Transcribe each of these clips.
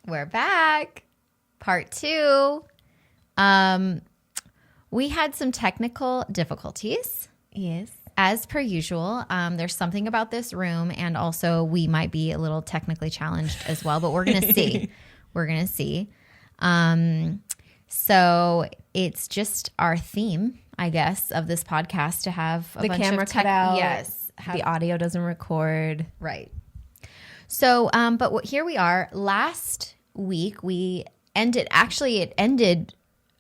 We're back. Part 2. We had some technical difficulties. Yes. As per usual. There's something about this room, and also we might be a little technically challenged as well, but we're going to see. We're going to see. So it's just our theme, I guess, of this podcast to have a the bunch camera of cut out. Yes. The audio doesn't record. Right. So, but here we are. Last week we ended, actually it ended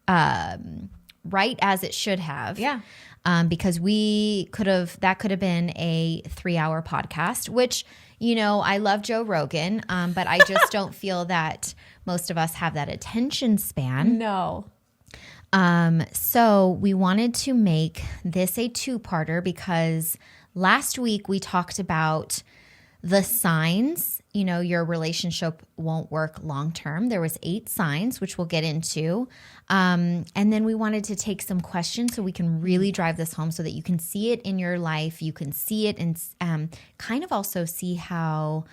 right as it should have. Yeah. Because that could have been a 3-hour podcast, which, I love Joe Rogan, but I just don't feel that most of us have that attention span. No. So we wanted to make this a 2-parter because last week we talked about the signs, your relationship won't work long term. There was 8 signs, which we'll get into. And then we wanted to take some questions so we can really drive this home so that you can see it in your life. You can see it and kind of also see how,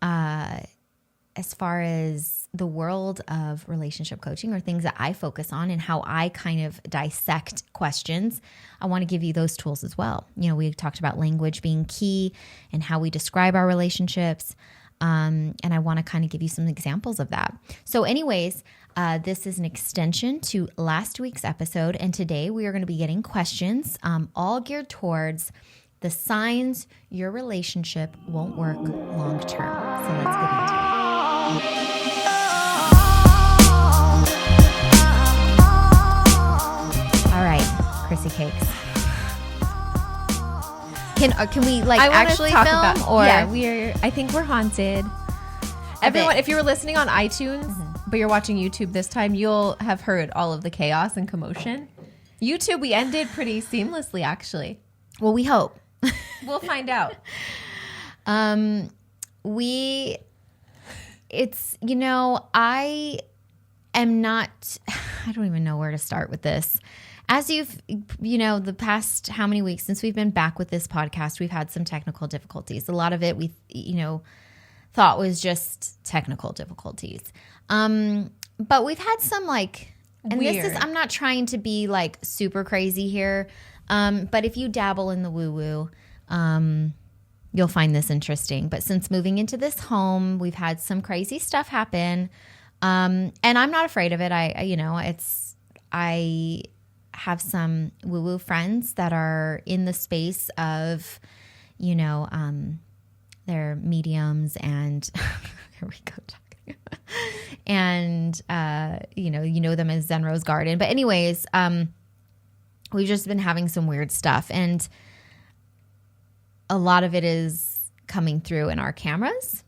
as far as the world of relationship coaching or things that I focus on and how I kind of dissect questions, I want to give you those tools as well. We talked about language being key and how we describe our relationships. And I want to kind of give you some examples of that. So anyways, this is an extension to last week's episode. And today we are going to be getting questions all geared towards the signs your relationship won't work long term. So let's get into it. All right, Chrissy Cakes. Can we actually talk film? About, yeah, I think we're haunted. Everyone, if you were listening on iTunes, but you're watching YouTube this time, you'll have heard all of the chaos and commotion. YouTube, we ended pretty seamlessly, actually. Well, we hope. We'll find out. I am not, I don't even know where to start with this. As you've, the past how many weeks since we've been back with this podcast, we've had some technical difficulties. A lot of it we, thought was just technical difficulties. But we've had some and weird. I'm not trying to be super crazy here. But if you dabble in the woo-woo, you'll find this interesting. But since moving into this home, we've had some crazy stuff happen. And I'm not afraid of it. I have some woo-woo friends that are in the space of, they're mediums and here we go talking. And, you know them as Zen Rose Garden. But anyways, we've just been having some weird stuff. And a lot of it is coming through in our cameras.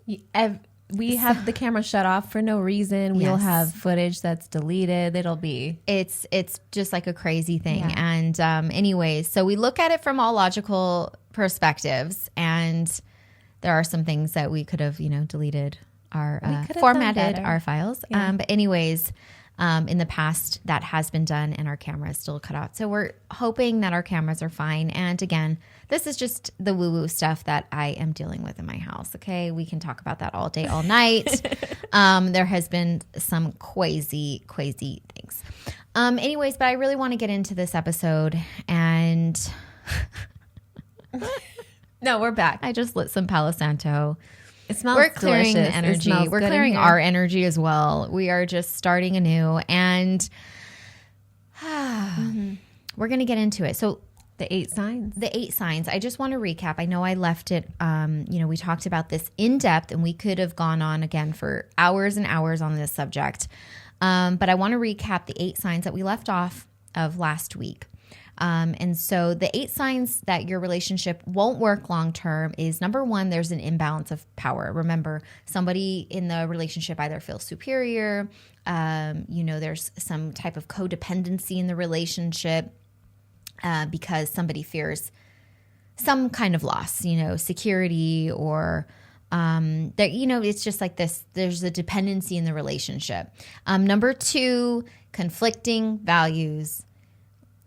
We have the camera shut off for no reason. We'll have footage that's deleted. It's just like a crazy thing. Yeah. And anyways, so we look at it from all logical perspectives, and there are some things that we could have, deleted formatted our files. Yeah. But anyways, in the past that has been done and our camera is still cut out. So we're hoping that our cameras are fine. And again, this is just the woo-woo stuff that I am dealing with in my house. Okay. We can talk about that all day, all night. There has been some crazy things. Anyways, but I really want to get into this episode and no, we're back. I just lit some Palo Santo. It smells We're clearing delicious. the energy. We're clearing our energy as well. We are just starting anew, and we're going to get into it. So the 8 signs. The 8 signs. I just want to recap. I know I left it, we talked about this in depth, and we could have gone on again for hours and hours on this subject. But I want to recap the 8 signs that we left off of last week. And so the 8 signs that your relationship won't work long term is, number 1, there's an imbalance of power. Remember, somebody in the relationship either feels superior, there's some type of codependency in the relationship because somebody fears some kind of loss, security or it's just like this. There's a dependency in the relationship. Number 2, conflicting values.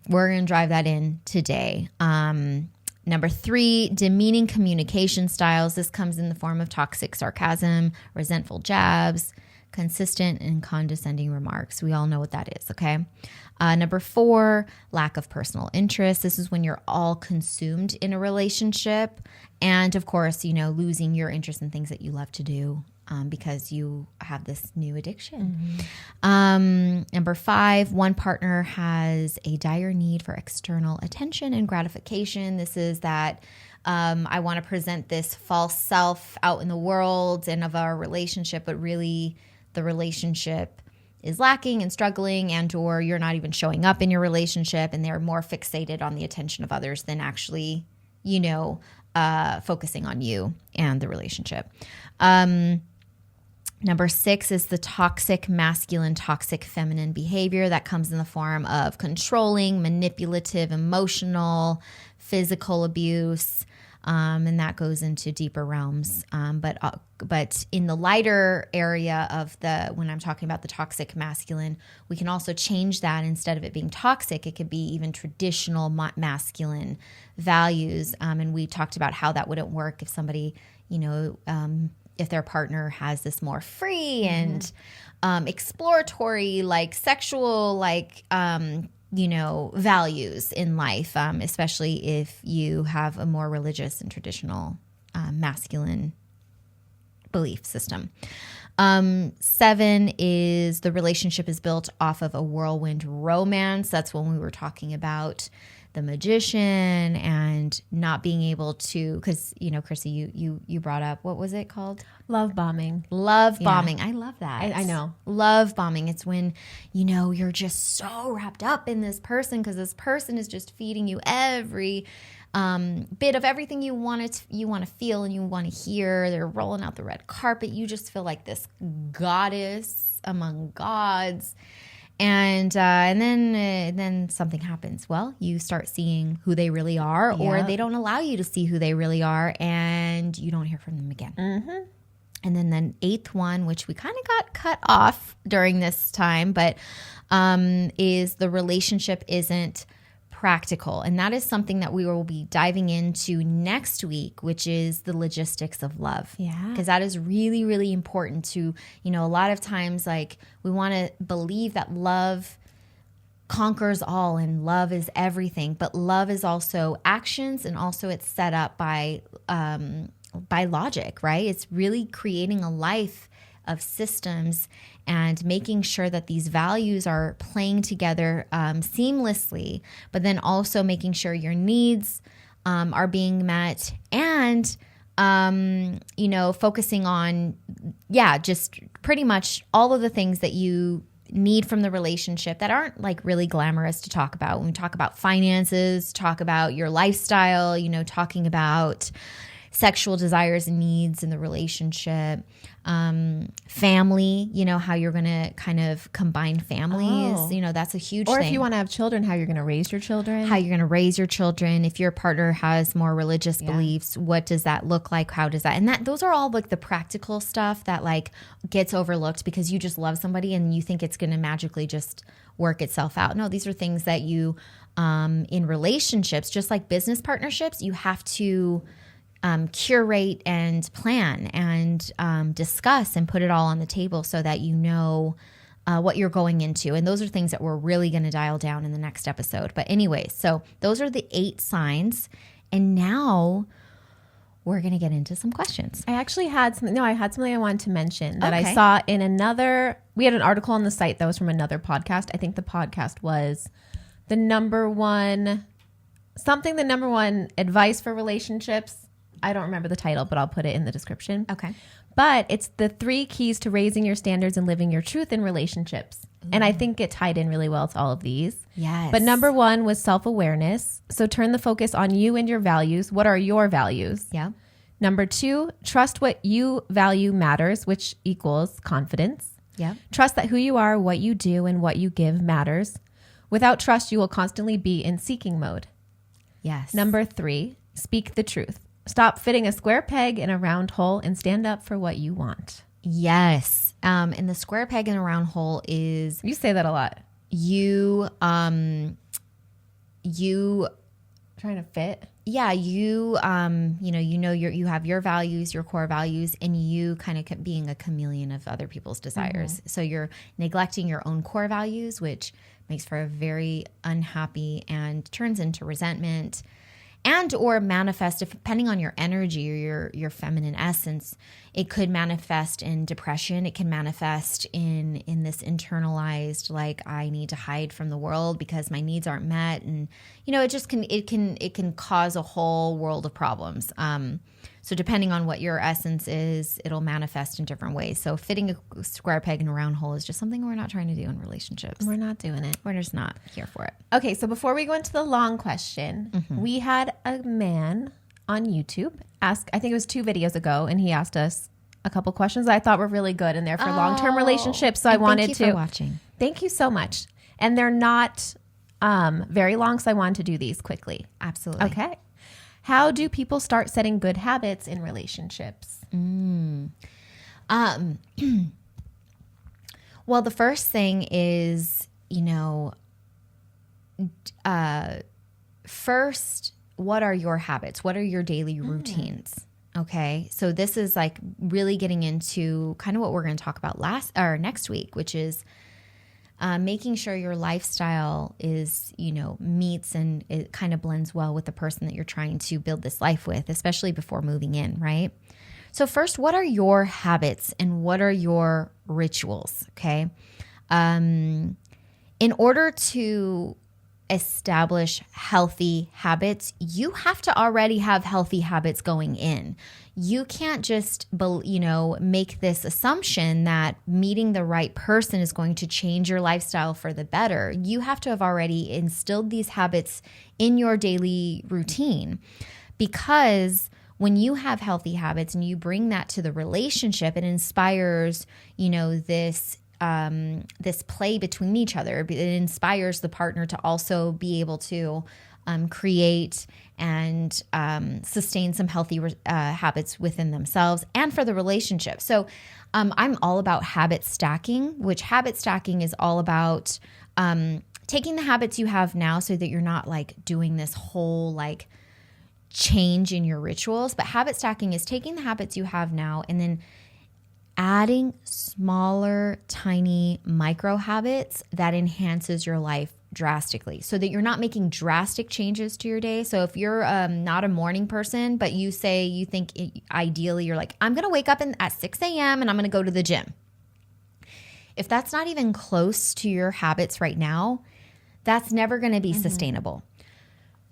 We're going to drive that in today. Number 3, demeaning communication styles. This comes in the form of toxic sarcasm, resentful jabs, consistent and condescending remarks. We all know what that is, okay? Number 4, lack of personal interest. This is when you're all consumed in a relationship. And of course, losing your interest in things that you love to do because you have this new addiction. Number 5, one partner has a dire need for external attention and gratification. This is that I want to present this false self out in the world and of our relationship, but really the relationship is lacking and struggling, and or you're not even showing up in your relationship, and they're more fixated on the attention of others than actually, focusing on you and the relationship. Number 6 is the toxic masculine, toxic feminine behavior that comes in the form of controlling, manipulative, emotional, physical abuse. And that goes into deeper realms. But in the lighter area of when I'm talking about the toxic masculine, we can also change that. Instead of it being toxic, it could be even traditional masculine values. And we talked about how that wouldn't work if somebody, if their partner has this more free and exploratory, like sexual, like, values in life, especially if you have a more religious and traditional masculine belief system. 7 is the relationship is built off of a whirlwind romance. That's when we were talking about the magician and not being able to, because, Chrissy, you brought up, what was it called? Love bombing. Love bombing. I love that. I know. Love bombing. It's when, you're just so wrapped up in this person because this person is just feeding you every bit of everything you want to feel and you want to hear. They're rolling out the red carpet. You just feel like this goddess among gods. And then something happens. Well, you start seeing who they really are, or they don't allow you to see who they really are, and you don't hear from them again. And then the 8th one, which we kind of got cut off during this time, but is the relationship isn't practical. And that is something that we will be diving into next week, which is the logistics of love. Yeah. Because that is really, really important to, a lot of times, like, we want to believe that love conquers all and love is everything, but love is also actions, and also it's set up by logic, right? It's really creating a life of systems and making sure that these values are playing together seamlessly, but then also making sure your needs are being met, and focusing on just pretty much all of the things that you need from the relationship that aren't like really glamorous to talk about. When we talk about finances, talk about your lifestyle, talking about sexual desires and needs in the relationship, family, how you're going to kind of combine families, that's a huge thing. Or if you want to have children, how you're going to raise your children. How you're going to raise your children. If your partner has more religious beliefs, what does that look like? How does that, and those are all like the practical stuff that like gets overlooked because you just love somebody and you think it's going to magically just work itself out. No, these are things that you, in relationships, just like business partnerships, you have to curate and plan and discuss and put it all on the table so that you know what you're going into. And those are things that we're really going to dial down in the next episode. But anyways, so those are the 8 signs. And now we're going to get into some questions. I actually had something. No, I had something I wanted to mention that I saw in we had an article on the site that was from another podcast. I think the podcast was the number one advice for relationships. I don't remember the title, but I'll put it in the description. Okay. But it's the 3 keys to raising your standards and living your truth in relationships. And I think it tied in really well to all of these. Yes. But number 1 was self-awareness. So turn the focus on you and your values. What are your values? Yeah. Number 2, trust what you value matters, which equals confidence. Yeah. Trust that who you are, what you do, and what you give matters. Without trust, you will constantly be in seeking mode. Yes. Number 3, speak the truth. Stop fitting a square peg in a round hole and stand up for what you want. Yes. And the square peg in a round hole is... You say that a lot. You trying to fit. Yeah, you have your values, your core values, and you kind of being a chameleon of other people's desires. So you're neglecting your own core values, which makes for a very unhappy and turns into resentment, and or manifest, depending on your energy or your feminine essence. It could manifest in depression. It can manifest in this internalized, like, I need to hide from the world because my needs aren't met, and it can cause a whole world of problems. So depending on what your essence is, it'll manifest in different ways. So fitting a square peg in a round hole is just something we're not trying to do in relationships. We're not doing it. We're just not here for it. Okay, so before we go into the long question, we had a man on YouTube ask, I think it was 2 videos ago, and he asked us a couple questions that I thought were really good, and they're for long-term relationships. So I wanted Thank you for watching. Thank you so much. And they're not very long, so I wanted to do these quickly. Absolutely. Okay. How do people start setting good habits in relationships? Well, the first thing is, first, what are your habits? What are your daily routines? Okay. So this is like really getting into kind of what we're going to talk about next week, which is making sure your lifestyle is, meets and it kind of blends well with the person that you're trying to build this life with, especially before moving in, right? So first, what are your habits and what are your rituals? Okay. In order to establish healthy habits, you have to already have healthy habits going in. You can't just, make this assumption that meeting the right person is going to change your lifestyle for the better. You have to have already instilled these habits in your daily routine, because when you have healthy habits and you bring that to the relationship, it inspires, this play between each other. It inspires the partner to also be able to create and sustain some healthy habits within themselves and for the relationship. So I'm all about habit stacking, which habit stacking is all about taking the habits you have now so that you're not like doing this whole like change in your rituals. But habit stacking is taking the habits you have now and then adding smaller, tiny micro habits that enhances your life drastically so that you're not making drastic changes to your day. So if you're not a morning person, but you say you think ideally you're like, I'm going to wake up at 6 a.m. and I'm going to go to the gym. If that's not even close to your habits right now, that's never going to be sustainable.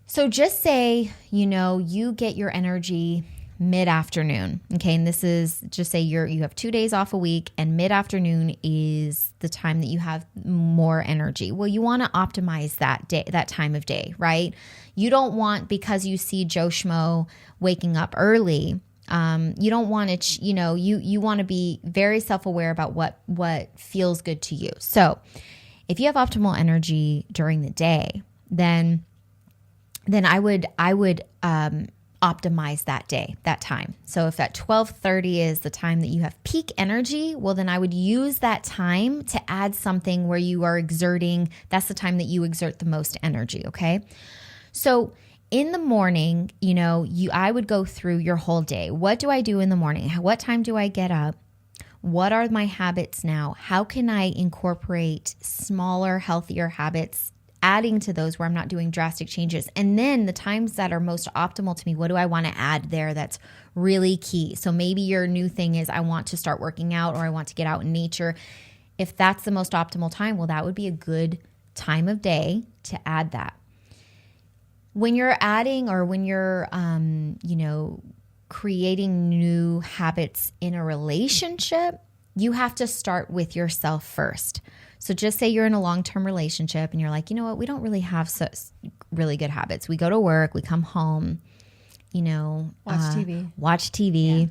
So just say, you get your energy mid-afternoon. Okay. And this is just say you have 2 days off a week and mid-afternoon is the time that you have more energy. Well, you want to optimize that day, that time of day, right? You don't want, because you see Joe Schmo waking up early, you don't want to, you want to be very self-aware about what feels good to you. So if you have optimal energy during the day, then I would optimize that day, that time. So if at 12:30 is the time that you have peak energy, well, then I would use that time to add something where you are exerting. That's the time that you exert the most energy. Okay. So in the morning, I would go through your whole day. What do I do in the morning? What time do I get up? What are my habits now? How can I incorporate smaller, healthier habits, adding to those where I'm not doing drastic changes? And then the times that are most optimal to me, what do I want to add there that's really key? So maybe your new thing is I want to start working out or I want to get out in nature. If that's the most optimal time, well, that would be a good time of day to add that. When you're adding or when you're, creating new habits in a relationship, you have to start with yourself first. So just say you're in a long-term relationship and you're like, you know what, we don't really have really good habits. We go to work, we come home, watch TV,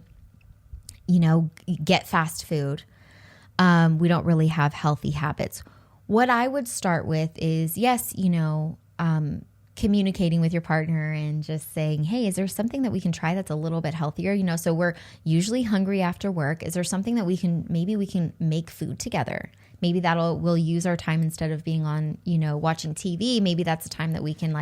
get fast food. We don't really have healthy habits. What I would start with is, yes, communicating with your partner and just saying, hey, is there something that we can try that's a little bit healthier? So we're usually hungry after work. Is there something that we can make food together? Maybe we'll use our time instead of being on, watching TV. Maybe that's a time that we can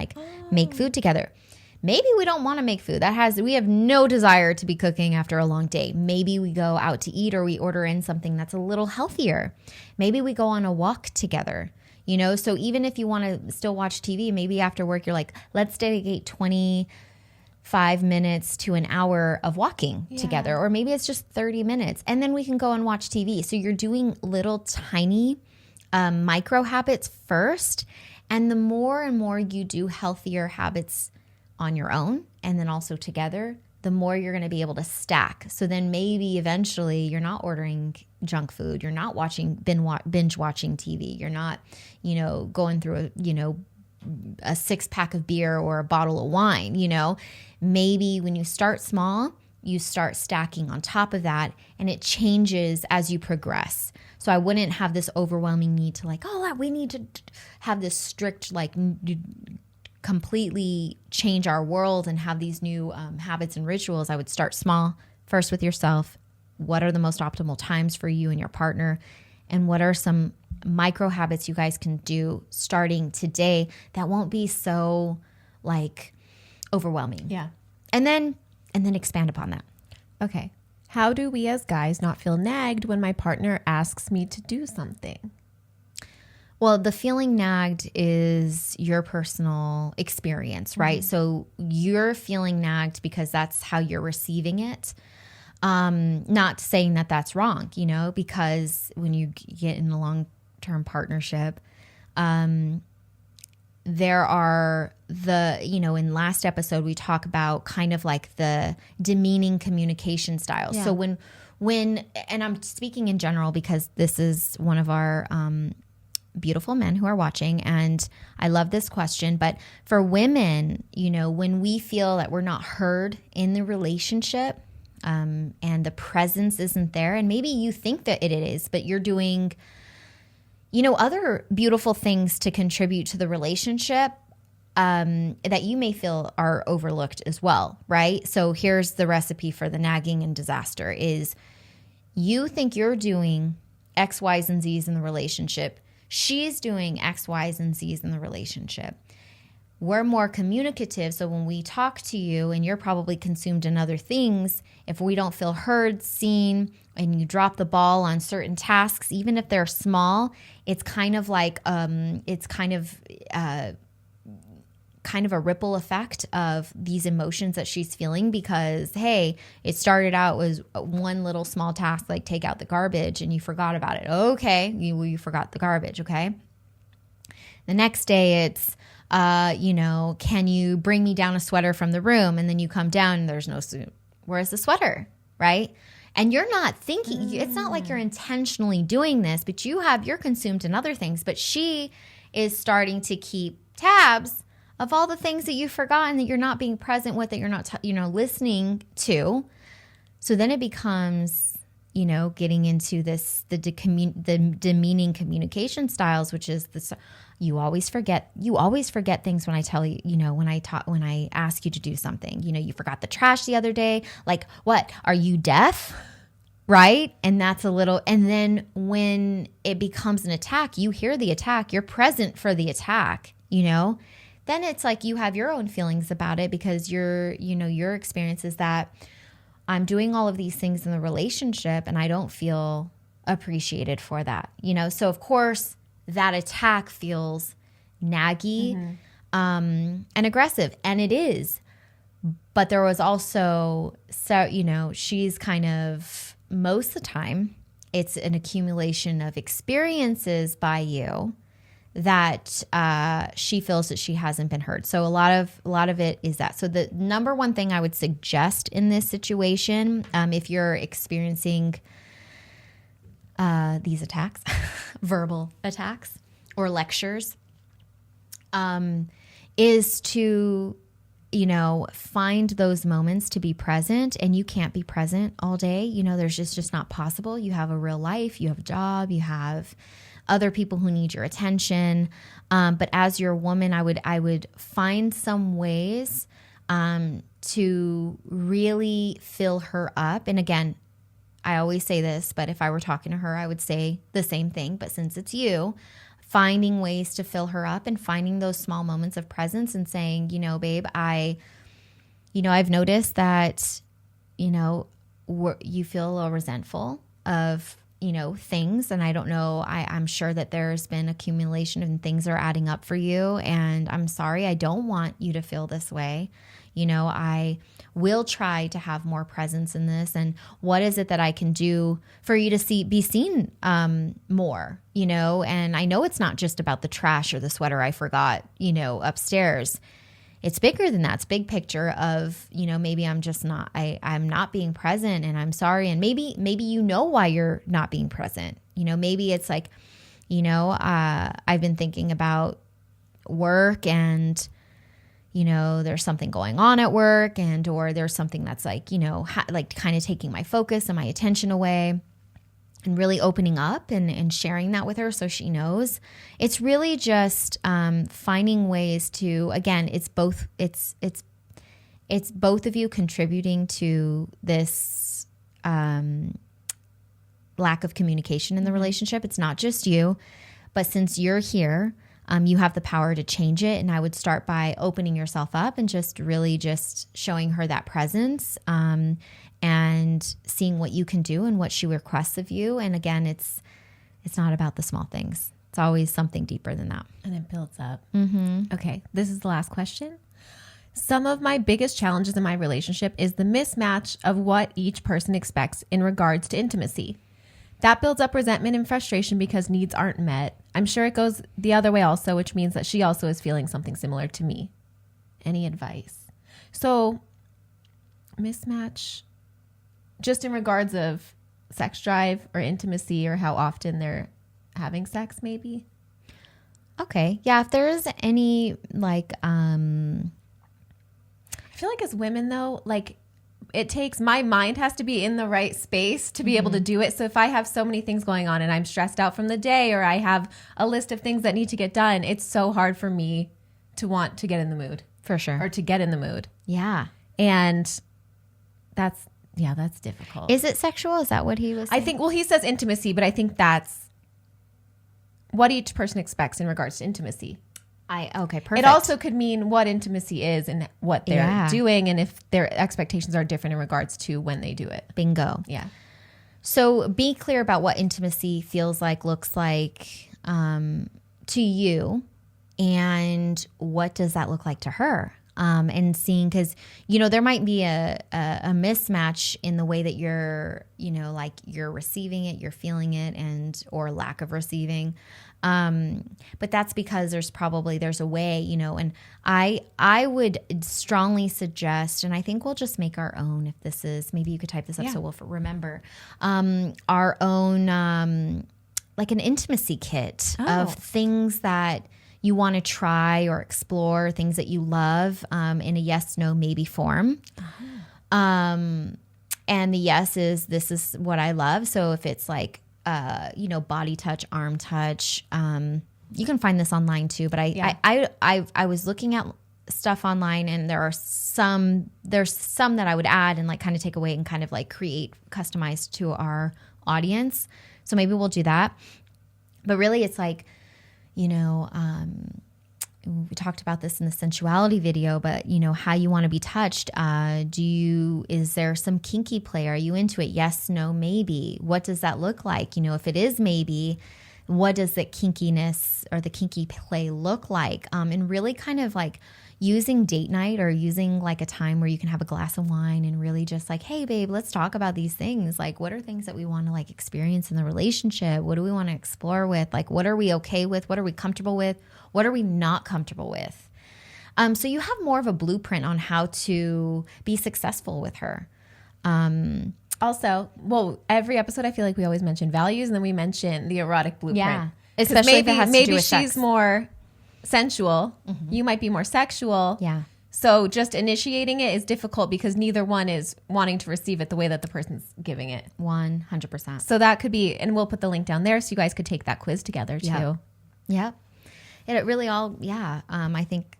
make food together. Maybe we don't want to make food. We have no desire to be cooking after a long day. Maybe we go out to eat or we order in something that's a little healthier. Maybe we go on a walk together. So even if you want to still watch TV, maybe after work, you're like, let's dedicate 25 minutes to an hour of walking together. Or maybe it's just 30 minutes and then we can go and watch TV. So you're doing little tiny micro habits first. And the more and more you do healthier habits on your own and then also together, the more you're going to be able to stack. So then maybe eventually you're not ordering junk food. You're not binge watching TV. You're not, going through a 6-pack of beer or a bottle of wine. Maybe when you start small, you start stacking on top of that and it changes as you progress. So I wouldn't have this overwhelming need to we need to have this strict, completely change our world and have these new habits and rituals. I would start small, first with yourself. What are the most optimal times for you and your partner? And what are some micro habits you guys can do starting today that won't be so overwhelming? Yeah. And then expand upon that. Okay. How do we as guys not feel nagged when my partner asks me to do something? Well, the feeling nagged is your personal experience, right? Mm-hmm. So you're feeling nagged because that's how you're receiving it. Not saying that that's wrong, because when you get in a long-term partnership, there are in last episode, we talk about kind of the demeaning communication styles. Yeah. So when, and I'm speaking in general because this is one of our, beautiful men who are watching, and I love this question, but for women, when we feel that we're not heard in the relationship, and the presence isn't there, and maybe you think that it is, but you're doing, other beautiful things to contribute to the relationship, that you may feel are overlooked as well, right? So here's the recipe for the nagging and disaster is you think you're doing X, Y's, and Z's in the relationship. She's doing X, Y's, and Z's in the relationship. We're more communicative. So when we talk to you and you're probably consumed in other things, if we don't feel heard, seen, and you drop the ball on certain tasks, even if they're small, it's kind of kind of a ripple effect of these emotions that she's feeling because, hey, it started out was one little small task, like take out the garbage, and you forgot about it. Okay, you forgot the garbage, okay? The next day it's, can you bring me down a sweater from the room? And then you come down and there's no suit. Where's the sweater, right? And you're not thinking, it's not like you're intentionally doing this, but you're consumed in other things. But she is starting to keep tabs of all the things that you've forgotten, that you're not being present with, that you're not, listening to. So then it becomes, getting into the demeaning communication styles, which is this. You always forget things when I tell you, when I ask you to do something. You forgot the trash the other day. Like, what? Are you deaf? Right? And that's and then when it becomes an attack, you hear the attack, you're present for the attack, then it's like you have your own feelings about it because your experience is that I'm doing all of these things in the relationship and I don't feel appreciated for that, So of course that attack feels naggy, and aggressive, and it is. But there was also, she's kind of, most of the time, it's an accumulation of experiences by you that she feels that she hasn't been heard. So a lot of it is that. So the number one thing I would suggest in this situation, if you're experiencing these attacks, verbal attacks or lectures, is to, find those moments to be present, and you can't be present all day. There's just not possible. You have a real life, you have a job, you have other people who need your attention. But as your woman, I would find some ways to really fill her up. And again, I always say this, but if I were talking to her, I would say the same thing. But since it's you, finding ways to fill her up and finding those small moments of presence and saying, babe, I've noticed that, you feel a little resentful of, things. And I don't know, I'm sure that there's been accumulation and things are adding up for you. And I'm sorry, I don't want you to feel this way. I will try to have more presence in this. And what is it that I can do for you to be seen more, And I know it's not just about the trash or the sweater I forgot, upstairs. It's bigger than that. It's big picture of, maybe I'm just not, I'm not being present, and I'm sorry. And maybe why you're not being present. Maybe it's like, I've been thinking about work, and there's something going on at work, or there's something that's like, like kind of taking my focus and my attention away, and really opening up and sharing that with her so she knows. It's really just finding ways to, again, it's both of you contributing to this lack of communication in the relationship. It's not just you, but since you're here, you have the power to change it. And I would start by opening yourself up and just really just showing her that presence and seeing what you can do and what she requests of you. And again, it's not about the small things. It's always something deeper than that. And it builds up. Mm-hmm. Okay, this is the last question. Some of my biggest challenges in my relationship is the mismatch of what each person expects in regards to intimacy. That builds up resentment and frustration because needs aren't met. I'm sure it goes the other way also, which means that she also is feeling something similar to me. Any advice? So, mismatch, just in regards of sex drive or intimacy or how often they're having sex, maybe? Okay. Yeah, if there is any, like... I feel like as women, though, like... it takes, my mind has to be in the right space to be able to do it. So if I have so many things going on and I'm stressed out from the day, or I have a list of things that need to get done, it's so hard for me to want to get in the mood. For sure. Or to get in the mood. Yeah. And that's difficult. Is it sexual? Is that what he was saying? I think, well, he says intimacy, but I think that's what each person expects in regards to intimacy. Okay, perfect. It also could mean what intimacy is and what they're doing, and if their expectations are different in regards to when they do it. Bingo. Yeah. So be clear about what intimacy feels like, looks like to you, and what does that look like to her? And seeing, because, there might be a mismatch in the way that you're, like you're receiving it, you're feeling it, or lack of receiving. But that's because there's a way, and I would strongly suggest, and I think we'll just make our own, if this is, maybe you could type this up so we'll remember, our own, like an intimacy kit of things that you want to try or explore, things that you love, in a yes, no, maybe form. And the yes is, this is what I love. So if it's like, body touch, arm touch, you can find this online too. But I was looking at stuff online, and there's some that I would add and like kind of take away and kind of like create customized to our audience. So maybe we'll do that. But really it's like, we talked about this in the sensuality video, but how you want to be touched. Is there some kinky play? Are you into it? Yes, no, maybe. What does that look like? If it is maybe, what does the kinkiness or the kinky play look like? And really kind of like using date night, or using like a time where you can have a glass of wine and really just like, hey babe, let's talk about these things. Like, what are things that we want to like experience in the relationship? What do we want to explore with? Like, what are we okay with? What are we comfortable with? What are we not comfortable with? So you have more of a blueprint on how to be successful with her. Also, well, every episode I feel like we always mention values, and then we mention the erotic blueprint. Yeah, especially if it has to do with she's sex. More sensual. Mm-hmm. You might be more sexual. Yeah. So just initiating it is difficult because neither one is wanting to receive it the way that the person's giving it. 100%. So that could be, and we'll put the link down there so you guys could take that quiz together too. Yeah. It really all, I think,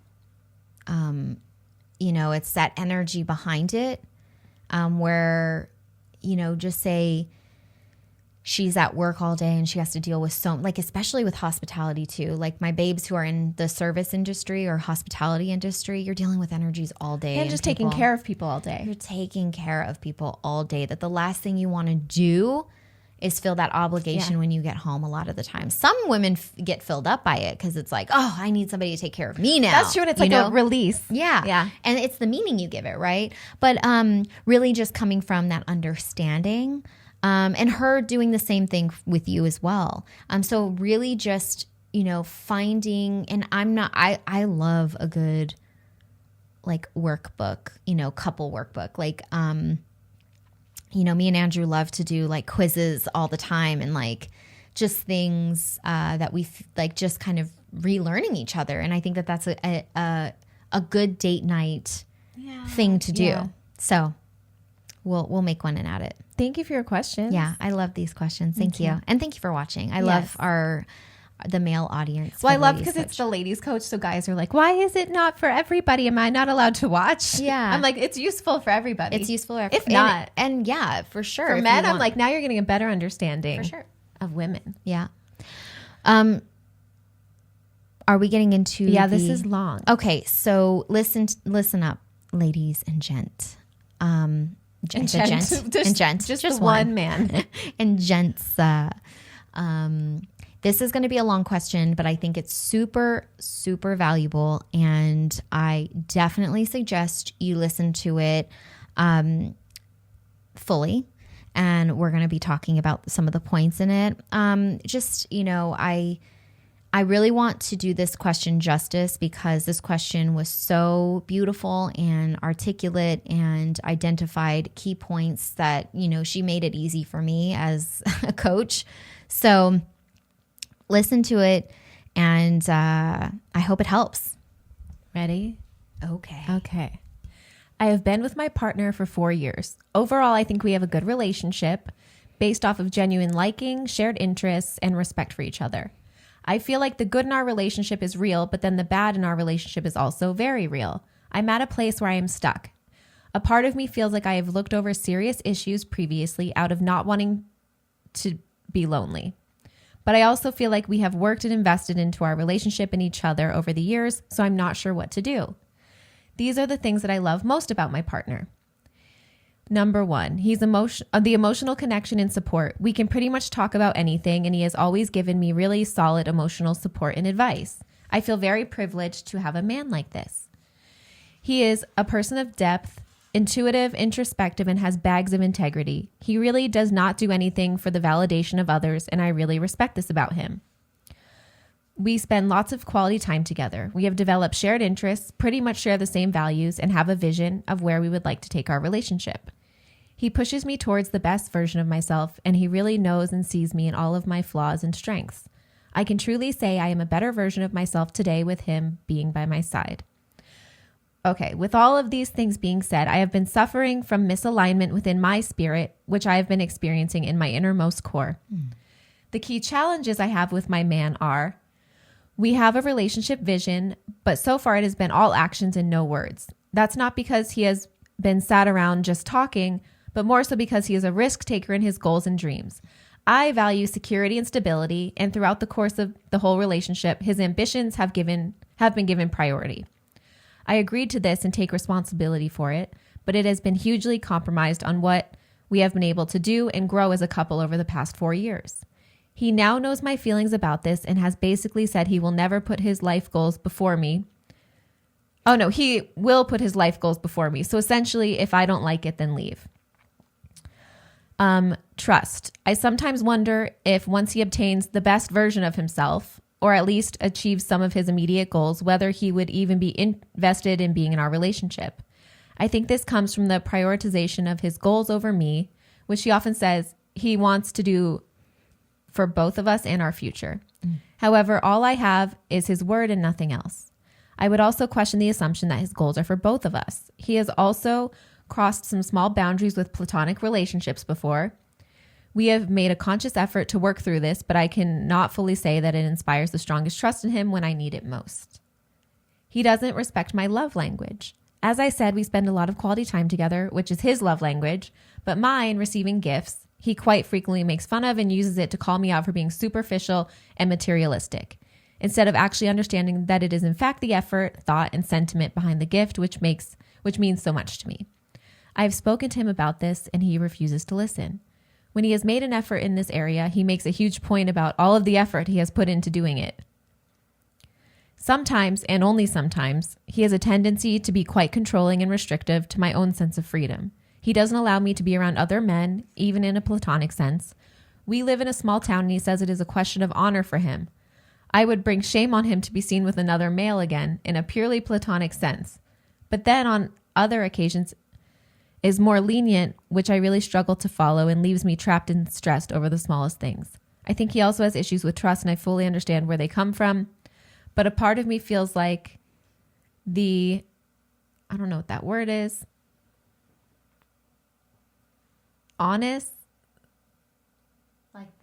it's that energy behind it where, just say she's at work all day and she has to deal with especially with hospitality too. Like my babes who are in the service industry or hospitality industry, you're dealing with energies all day. And just taking care of people all day. You're taking care of people all day. That the last thing you want to do is feel that obligation when you get home a lot of the time. Some women get filled up by it because it's like, oh, I need somebody to take care of me now. That's true. And it's like a release. Yeah. And it's the meaning you give it, right? But really just coming from that understanding and her doing the same thing with you as well. So really just, finding, and I love a good like workbook, couple workbook. Like, me and Andrew love to do like quizzes all the time and like just things that we like just kind of relearning each other. And I think that that's a good date night thing to do. Yeah. So we'll make one and add it. Thank you for your questions. Yeah, I love these questions. Thank you. And thank you for watching. I love the male audience. Well, I love because it's the ladies coach. So guys are like, why is it not for everybody? Am I not allowed to watch? Yeah. I'm like, it's useful for everybody. It's useful. If not. And yeah, for sure. For men, I'm like, now you're getting a better understanding of women. Yeah. Are we getting into this is long. Okay. So listen up, ladies and gents. Just one man. And gents. This is going to be a long question, but I think it's super, super valuable. And I definitely suggest you listen to it fully. And we're going to be talking about some of the points in it. I really want to do this question justice because this question was so beautiful and articulate and identified key points that, she made it easy for me as a coach. So listen to it and I hope it helps. Ready? Okay. I have been with my partner for 4 years. Overall, I think we have a good relationship based off of genuine liking, shared interests, and respect for each other. I feel like the good in our relationship is real, but then the bad in our relationship is also very real. I'm at a place where I am stuck. A part of me feels like I have looked over serious issues previously out of not wanting to be lonely. But I also feel like we have worked and invested into our relationship and each other over the years, so I'm not sure what to do. These are the things that I love most about my partner. Number 1, he's the emotional connection and support. We can pretty much talk about anything, and he has always given me really solid emotional support and advice. I feel very privileged to have a man like this. He is a person of depth, intuitive, introspective, and has bags of integrity. He really does not do anything for the validation of others, and I really respect this about him. We spend lots of quality time together. We have developed shared interests, pretty much share the same values, and have a vision of where we would like to take our relationship. He pushes me towards the best version of myself, and he really knows and sees me in all of my flaws and strengths. I can truly say I am a better version of myself today with him being by my side. Okay, with all of these things being said, I have been suffering from misalignment within my spirit, which I have been experiencing in my innermost core. The key challenges I have with my man are: we have a relationship vision, but so far it has been all actions and no words. That's not because he has been sat around just talking, but more so because he is a risk taker in his goals and dreams. I value security and stability, and throughout the course of the whole relationship, his ambitions have been given priority. I agreed to this and take responsibility for it, but it has been hugely compromised on what we have been able to do and grow as a couple over the past 4 years. He now knows my feelings about this and has basically said he will never put his life goals before me. Oh no, he will put his life goals before me. So essentially, if I don't like it, then leave. Trust. I sometimes wonder if once he obtains the best version of himself, or at least achieves some of his immediate goals, whether he would even be invested in being in our relationship. I think this comes from the prioritization of his goals over me, which he often says he wants to do for both of us and our future. However, all I have is his word and nothing else. I would also question the assumption that his goals are for both of us. He has also crossed some small boundaries with platonic relationships before. We have made a conscious effort to work through this, but I cannot fully say that it inspires the strongest trust in him when I need it most. He doesn't respect my love language. As I said, we spend a lot of quality time together, which is his love language, but mine, receiving gifts, he quite frequently makes fun of and uses it to call me out for being superficial and materialistic, instead of actually understanding that it is in fact the effort, thought, and sentiment behind the gift which means so much to me. I have spoken to him about this and he refuses to listen. When he has made an effort in this area, he makes a huge point about all of the effort he has put into doing it. Sometimes, and only sometimes, he has a tendency to be quite controlling and restrictive to my own sense of freedom. He doesn't allow me to be around other men, even in a platonic sense. We live in a small town and he says it is a question of honor for him. I would bring shame on him to be seen with another male again, in a purely platonic sense. But then on other occasions is more lenient, which I really struggle to follow and leaves me trapped and stressed over the smallest things. I think he also has issues with trust and I fully understand where they come from. But a part of me feels like I don't know what that word is. Honest?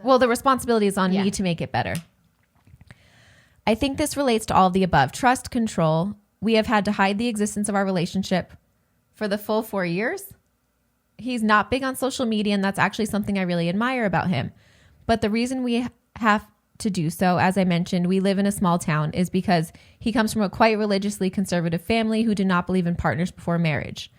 The responsibility is on me to make it better. I think this relates to all of the above. Trust, control. We have had to hide the existence of our relationship for the full 4 years. He's not big on social media, and that's actually something I really admire about him. But the reason we have to do so, as I mentioned, we live in a small town, is because he comes from a quite religiously conservative family who do not believe in partners before marriage.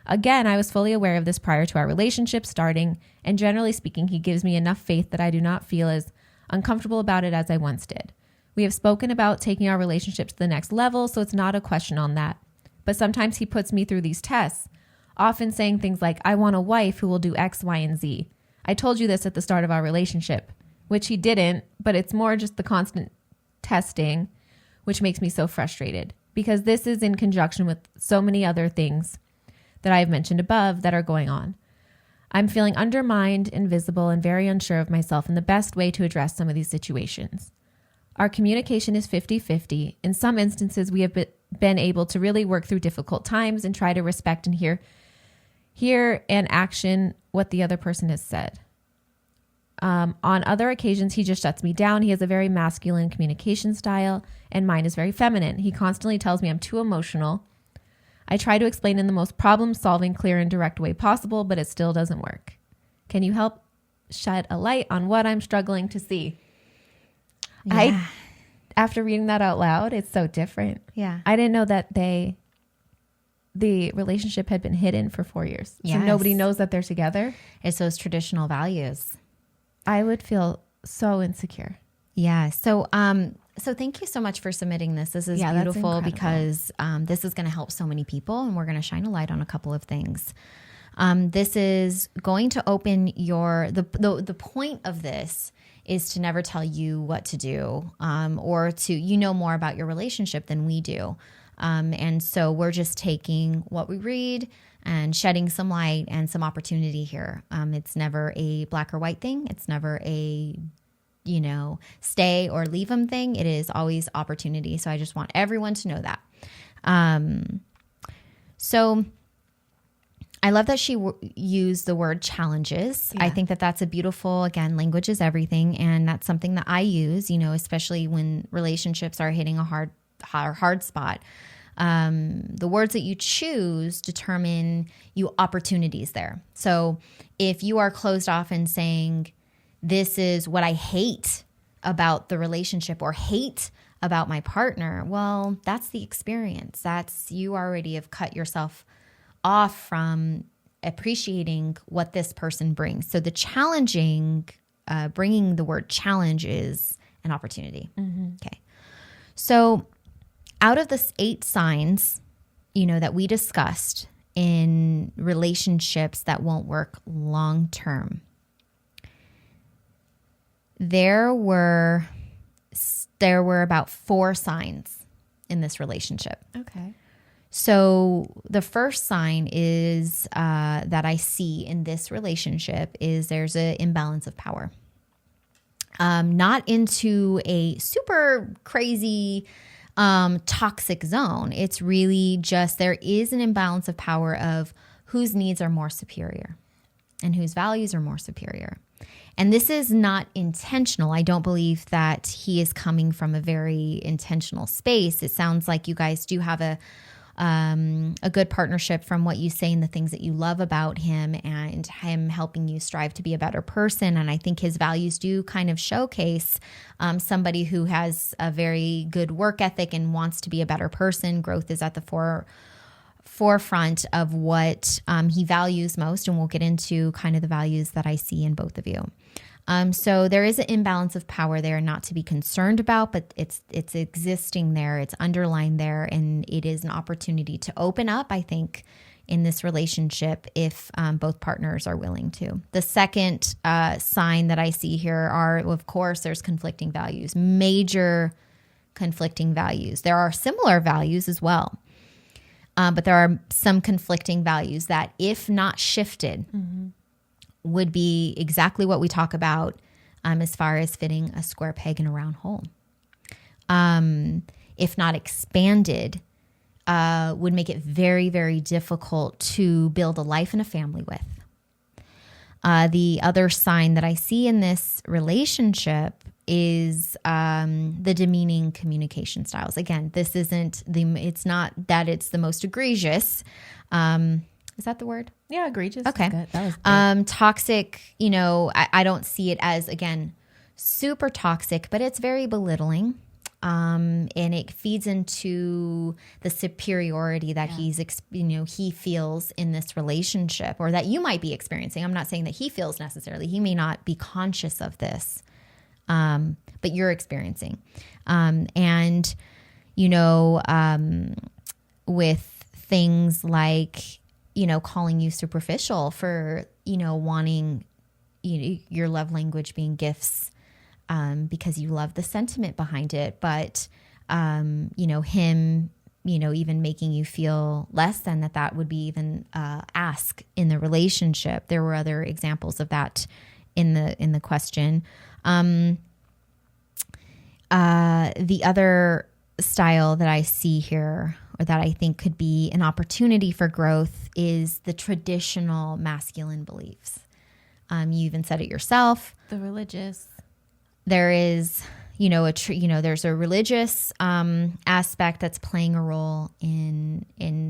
Again, I was fully aware of this prior to our relationship starting, and generally speaking, he gives me enough faith that I do not feel as uncomfortable about it as I once did. We have spoken about taking our relationship to the next level, so it's not a question on that. But sometimes he puts me through these tests, often saying things like, I want a wife who will do X, Y, and Z. I told you this at the start of our relationship, which he didn't, but it's more just the constant testing, which makes me so frustrated because this is in conjunction with so many other things that I have mentioned above that are going on. I'm feeling undermined, invisible, and very unsure of myself and the best way to address some of these situations. Our communication is 50-50. In some instances, we have been able to really work through difficult times and try to respect and hear and action what the other person has said. On other occasions, he just shuts me down. He has a very masculine communication style, and mine is very feminine. He constantly tells me I'm too emotional. I try to explain in the most problem-solving, clear, and direct way possible, but it still doesn't work. Can you help shed a light on what I'm struggling to see? Yeah. After reading that out loud, it's so different. Yeah. I didn't know that the relationship had been hidden for 4 years. Yes. So nobody knows that they're together. It's those traditional values. I would feel so insecure. Yeah. So thank you so much for submitting this. This is beautiful because this is going to help so many people, and we're going to shine a light on a couple of things. This is going to open the point of this is to never tell you what to do, or to, more about your relationship than we do. And so we're just taking what we read and shedding some light and some opportunity here. It's never a black or white thing. It's never a, stay or leave them thing. It is always opportunity. So I just want everyone to know that. So I love that she used the word challenges. Yeah. I think that that's a beautiful, again, language is everything. And that's something that I use, especially when relationships are hitting a hard spot. The words that you choose determine you opportunities there. So if you are closed off and saying, this is what I hate about the relationship or hate about my partner, well, that's the experience. You already have cut yourself off from appreciating what this person brings. So the challenging, bringing the word challenge is an opportunity. Mm-hmm. Okay. So out of the 8 signs, that we discussed in relationships that won't work long term, there were about 4 signs in this relationship. Okay. So the first sign is that I see in this relationship is there's an imbalance of power. Not into a super crazy toxic zone. It's really just there is an imbalance of power of whose needs are more superior and whose values are more superior. And this is not intentional. I don't believe that he is coming from a very intentional space. It sounds like you guys do have a good partnership from what you say and the things that you love about him and him helping you strive to be a better person. And I think his values do kind of showcase somebody who has a very good work ethic and wants to be a better person. Growth is at the forefront of what he values most. And we'll get into kind of the values that I see in both of you. So there is an imbalance of power there not to be concerned about, but it's existing there, it's underlined there, and it is an opportunity to open up, I think, in this relationship if both partners are willing to. The second sign that I see here are, of course, there's conflicting values, major conflicting values. There are similar values as well, but there are some conflicting values that, if not shifted, would be exactly what we talk about as far as fitting a square peg in a round hole. If not expanded, would make it very, very difficult to build a life and a family with. The other sign that I see in this relationship is the demeaning communication styles. Again, this isn't it's not that it's the most egregious. Is that the word? Yeah, egregious. Okay. Good. That was good. Toxic, I don't see it as, again, super toxic, but it's very belittling. And it feeds into the superiority that he feels in this relationship, or that you might be experiencing. I'm not saying that he feels necessarily. He may not be conscious of this, but you're experiencing. With things like, calling you superficial for, wanting your love language being gifts, because you love the sentiment behind it. But, him, even making you feel less than that would be even ask in the relationship. There were other examples of that in the question. The other style that I see here, or that I think could be an opportunity for growth, is the traditional masculine beliefs. You even said it yourself. The religious. There is, there's a religious aspect that's playing a role in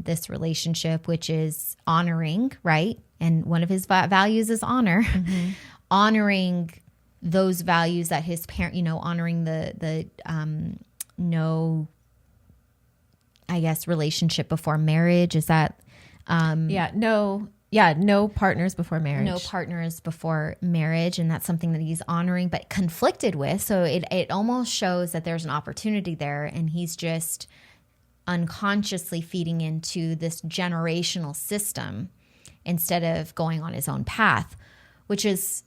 this relationship, which is honoring, right? And one of his values is honor. Mm-hmm. Honoring those values that his parent, honoring the no, I guess, relationship before marriage. Is that no partners before marriage. No partners before marriage, and that's something that he's honoring but conflicted with. So it almost shows that there's an opportunity there, and he's just unconsciously feeding into this generational system instead of going on his own path, which is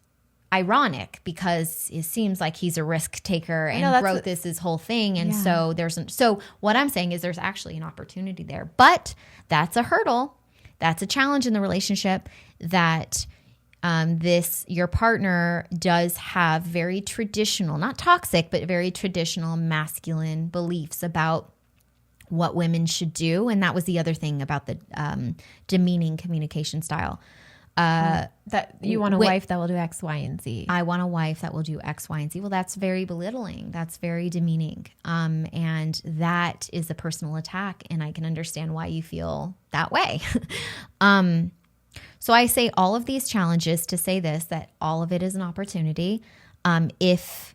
ironic because it seems like he's a risk taker and growth is his whole thing. And so so what I'm saying is there's actually an opportunity there, but that's a hurdle. That's a challenge in the relationship, that your partner does have very traditional, not toxic, but very traditional masculine beliefs about what women should do. And that was the other thing about the demeaning communication style. That you want a wife that will do X, Y, and Z. I want a wife that will do X, Y, and Z. Well, that's very belittling. That's very demeaning. And that is a personal attack. And I can understand why you feel that way. So I say all of these challenges to say this, that all of it is an opportunity. If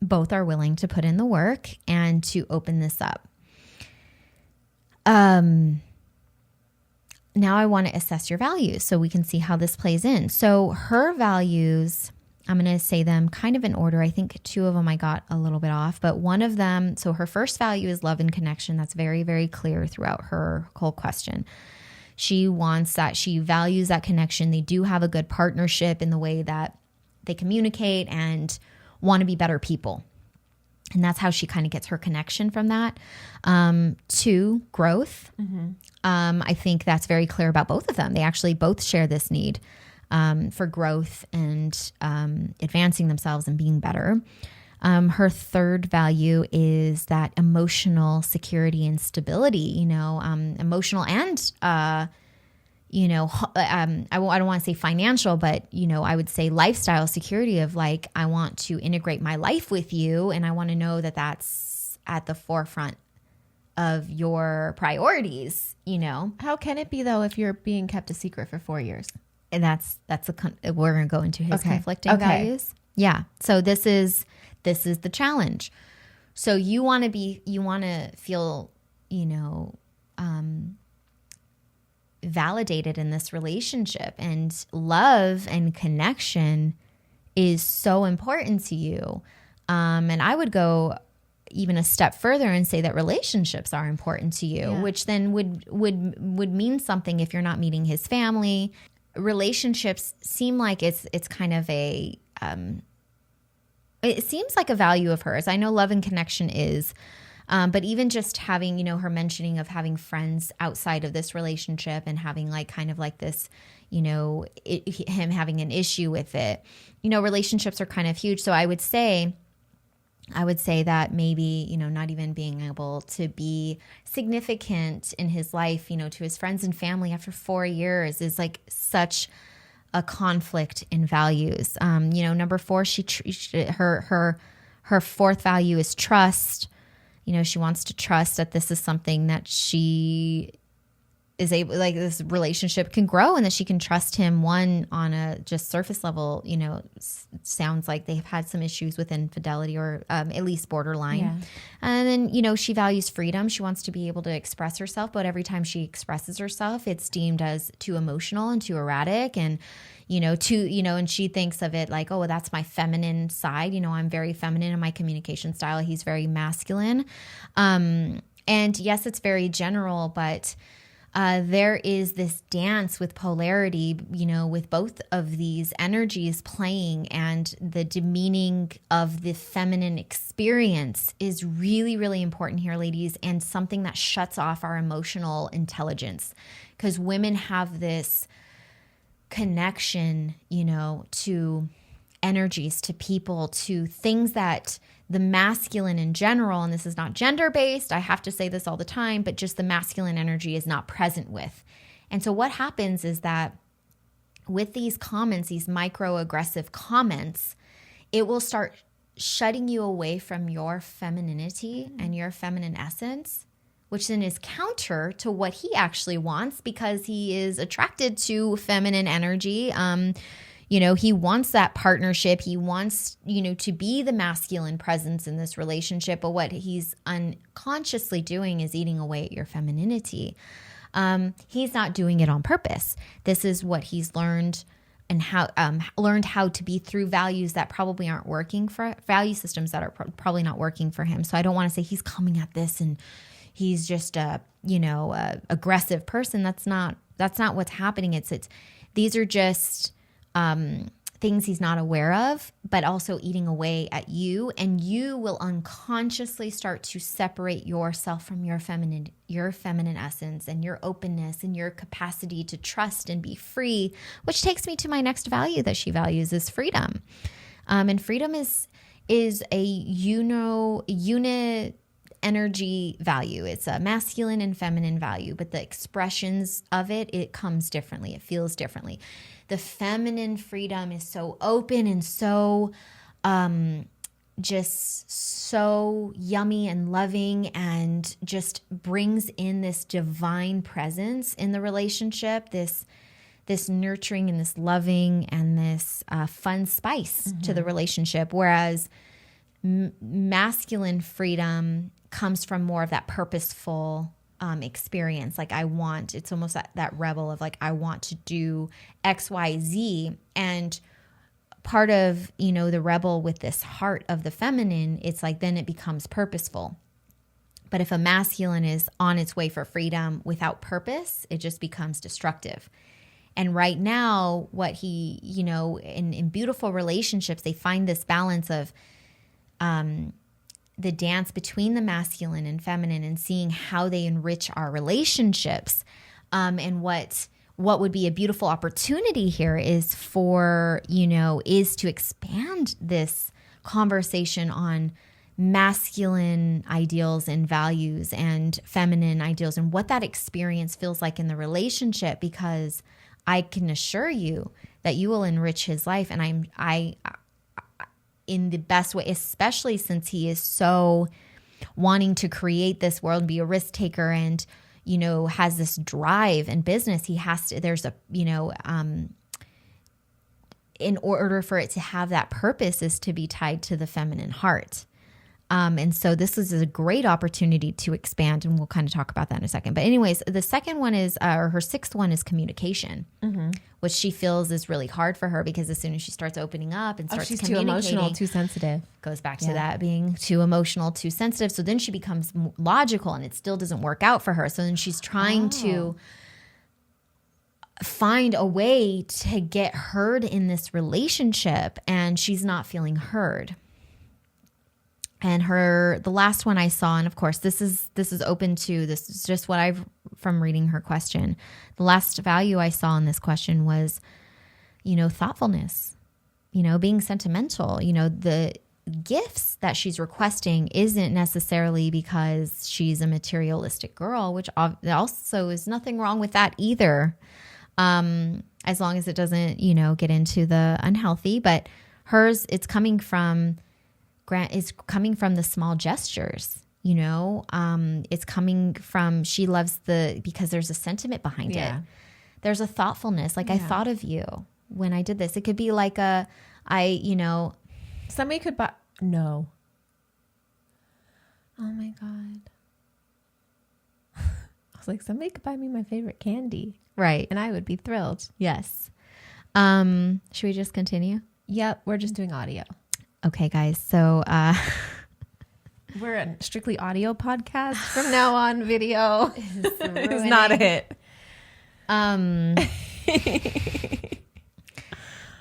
both are willing to put in the work and to open this up. Now I want to assess your values so we can see how this plays in. So her values, I'm going to say them kind of in order. I think two of them I got a little bit off, but one of them, so her first value is love and connection. That's very, very clear throughout her whole question. She wants that. She values that connection. They do have a good partnership in the way that they communicate and want to be better people. And that's how she kind of gets her connection from that. Two, growth. Mm-hmm. I think that's very clear about both of them. They actually both share this need for growth and advancing themselves and being better. Her third value is that emotional security and stability, emotional and, I don't want to say financial, but, I would say lifestyle security of like, I want to integrate my life with you. And I want to know that that's at the forefront of your priorities, How can it be though if you're being kept a secret for 4 years? And we're going to go into his conflicting values. Yeah. So this is the challenge. So you want to feel, validated in this relationship, and love and connection is so important to you. And I would go even a step further and say that relationships are important to you, which then would mean something if you're not meeting his family. Relationships seem like it's kind of it seems like a value of hers. I know love and connection is, but even just having, her mentioning of having friends outside of this relationship and having like kind of like this, him having an issue with it, relationships are kind of huge. So I would say that maybe, not even being able to be significant in his life, to his friends and family after 4 years is like such a conflict in values. Number 4, her fourth value is trust. She wants to trust that this is something that she is able, like this relationship can grow and that she can trust him. One, on a just surface level, sounds like they've had some issues with infidelity or at least borderline. Yeah. And then, she values freedom. She wants to be able to express herself, but every time she expresses herself, it's deemed as too emotional and too erratic and, and she thinks of it like, oh, well, that's my feminine side. I'm very feminine in my communication style. He's very masculine. And yes, it's very general, but there is this dance with polarity, with both of these energies playing, and the demeaning of the feminine experience is really, really important here, ladies, and something that shuts off our emotional intelligence, because women have this connection, to energies, to people, to things that the masculine in general, and this is not gender-based, I have to say this all the time, but just the masculine energy is not present with. And so what happens is that with these comments, these microaggressive comments, it will start shutting you away from your femininity and your feminine essence, which then is counter to what he actually wants, because he is attracted to feminine energy. He wants that partnership. He wants, to be the masculine presence in this relationship. But what he's unconsciously doing is eating away at your femininity. He's not doing it on purpose. This is what he's learned and learned how to be through values that probably aren't working for value systems that are probably not working for him. So I don't want to say he's coming at this and he's just a aggressive person. That's not what's happening. These are just things he's not aware of, but also eating away at you, and you will unconsciously start to separate yourself from your feminine essence and your openness and your capacity to trust and be free, which takes me to my next value that she values is freedom. And freedom is a unit energy value. It's a masculine and feminine value, but the expressions of it comes differently. It feels differently. The feminine freedom is so open and so just so yummy and loving, and just brings in this divine presence in the relationship, this nurturing and this loving and this fun spice to the relationship. Whereas masculine freedom comes from more of that purposeful experience. Like it's almost that rebel of like, I want to do X, Y, Z. And part of, the rebel with this heart of the feminine, it's like, then it becomes purposeful. But if a masculine is on its way for freedom without purpose, it just becomes destructive. And right now, what he, in beautiful relationships, they find this balance of, the dance between the masculine and feminine, and seeing how they enrich our relationships. And what would be a beautiful opportunity here is to expand this conversation on masculine ideals and values and feminine ideals and what that experience feels like in the relationship, because I can assure you that you will enrich his life. And I in the best way, especially since he is so wanting to create this world and be a risk taker and, you know, has this drive in business. He has to, there's a, you know, in order for it to have that purpose is to be tied to the feminine heart. And so this is a great opportunity to expand, and we'll kind of talk about that in a second. But anyways, the second one is, or her sixth one is communication, which she feels is really hard for her, because as soon as she starts opening up and starts she's communicating, too emotional, too sensitive. Goes back to that being too emotional, too sensitive. So then she becomes logical, and it still doesn't work out for her. So then she's trying to find a way to get heard in this relationship, and she's not feeling heard. And the last one I saw, and of course this is open to, this is just what I've from reading her question. The last value I saw in this question was, you know, thoughtfulness, you know, being sentimental. You know, the gifts that she's requesting isn't necessarily because she's a materialistic girl, which also is nothing wrong with that either, as long as it doesn't, you know, get into the unhealthy. But hers, it's coming from the small gestures, you know, it's coming from, she loves because there's a sentiment behind it. There's a thoughtfulness. Like, I thought of you when I did this. It could be like somebody could buy, no. Oh my God. I was like, somebody could buy me my favorite candy. Right. And I would be thrilled. Yes. Should we just continue? Yep. We're just doing audio. Okay, guys. So we're a strictly audio podcast from now on. Video is not it. Oh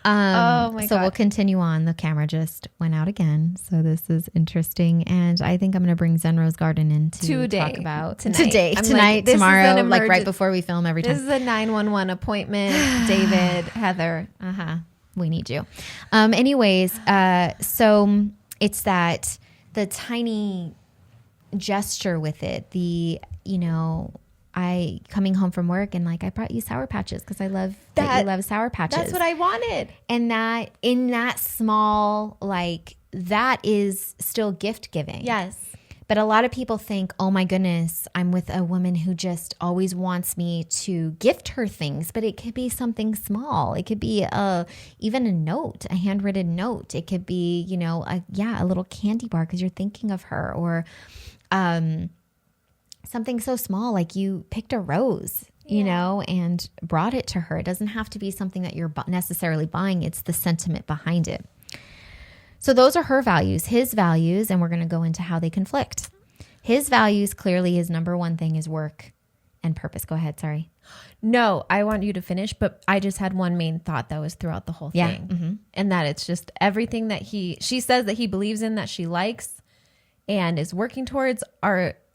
my God. So we'll continue on. The camera just went out again. So this is interesting. And I think I'm going to bring Zen Rose Garden in to talk about tonight, tomorrow, like right before we film every time. This is a 911 appointment. David, Heather. We need you. Anyways, so it's that the tiny gesture with it, I coming home from work and like, I brought you Sour Patches because I love that you love Sour Patches. That's what I wanted. And that in that small, like, that is still gift giving. Yes. But a lot of people think, oh my goodness, I'm with a woman who just always wants me to gift her things. But it could be something small. It could be even a note, a handwritten note. It could be, a little candy bar because you're thinking of her, or something so small like you picked a rose, and brought it to her. It doesn't have to be something that you're necessarily buying. It's the sentiment behind it. So those are her values. His values, and we're going to go into how they conflict. His values, clearly, his number one thing is work and purpose. Go ahead. Sorry. No, I want you to finish, but I just had one main thought that was throughout the whole thing. Mm-hmm. And that it's just everything that she says that he believes in, that she likes and is working towards,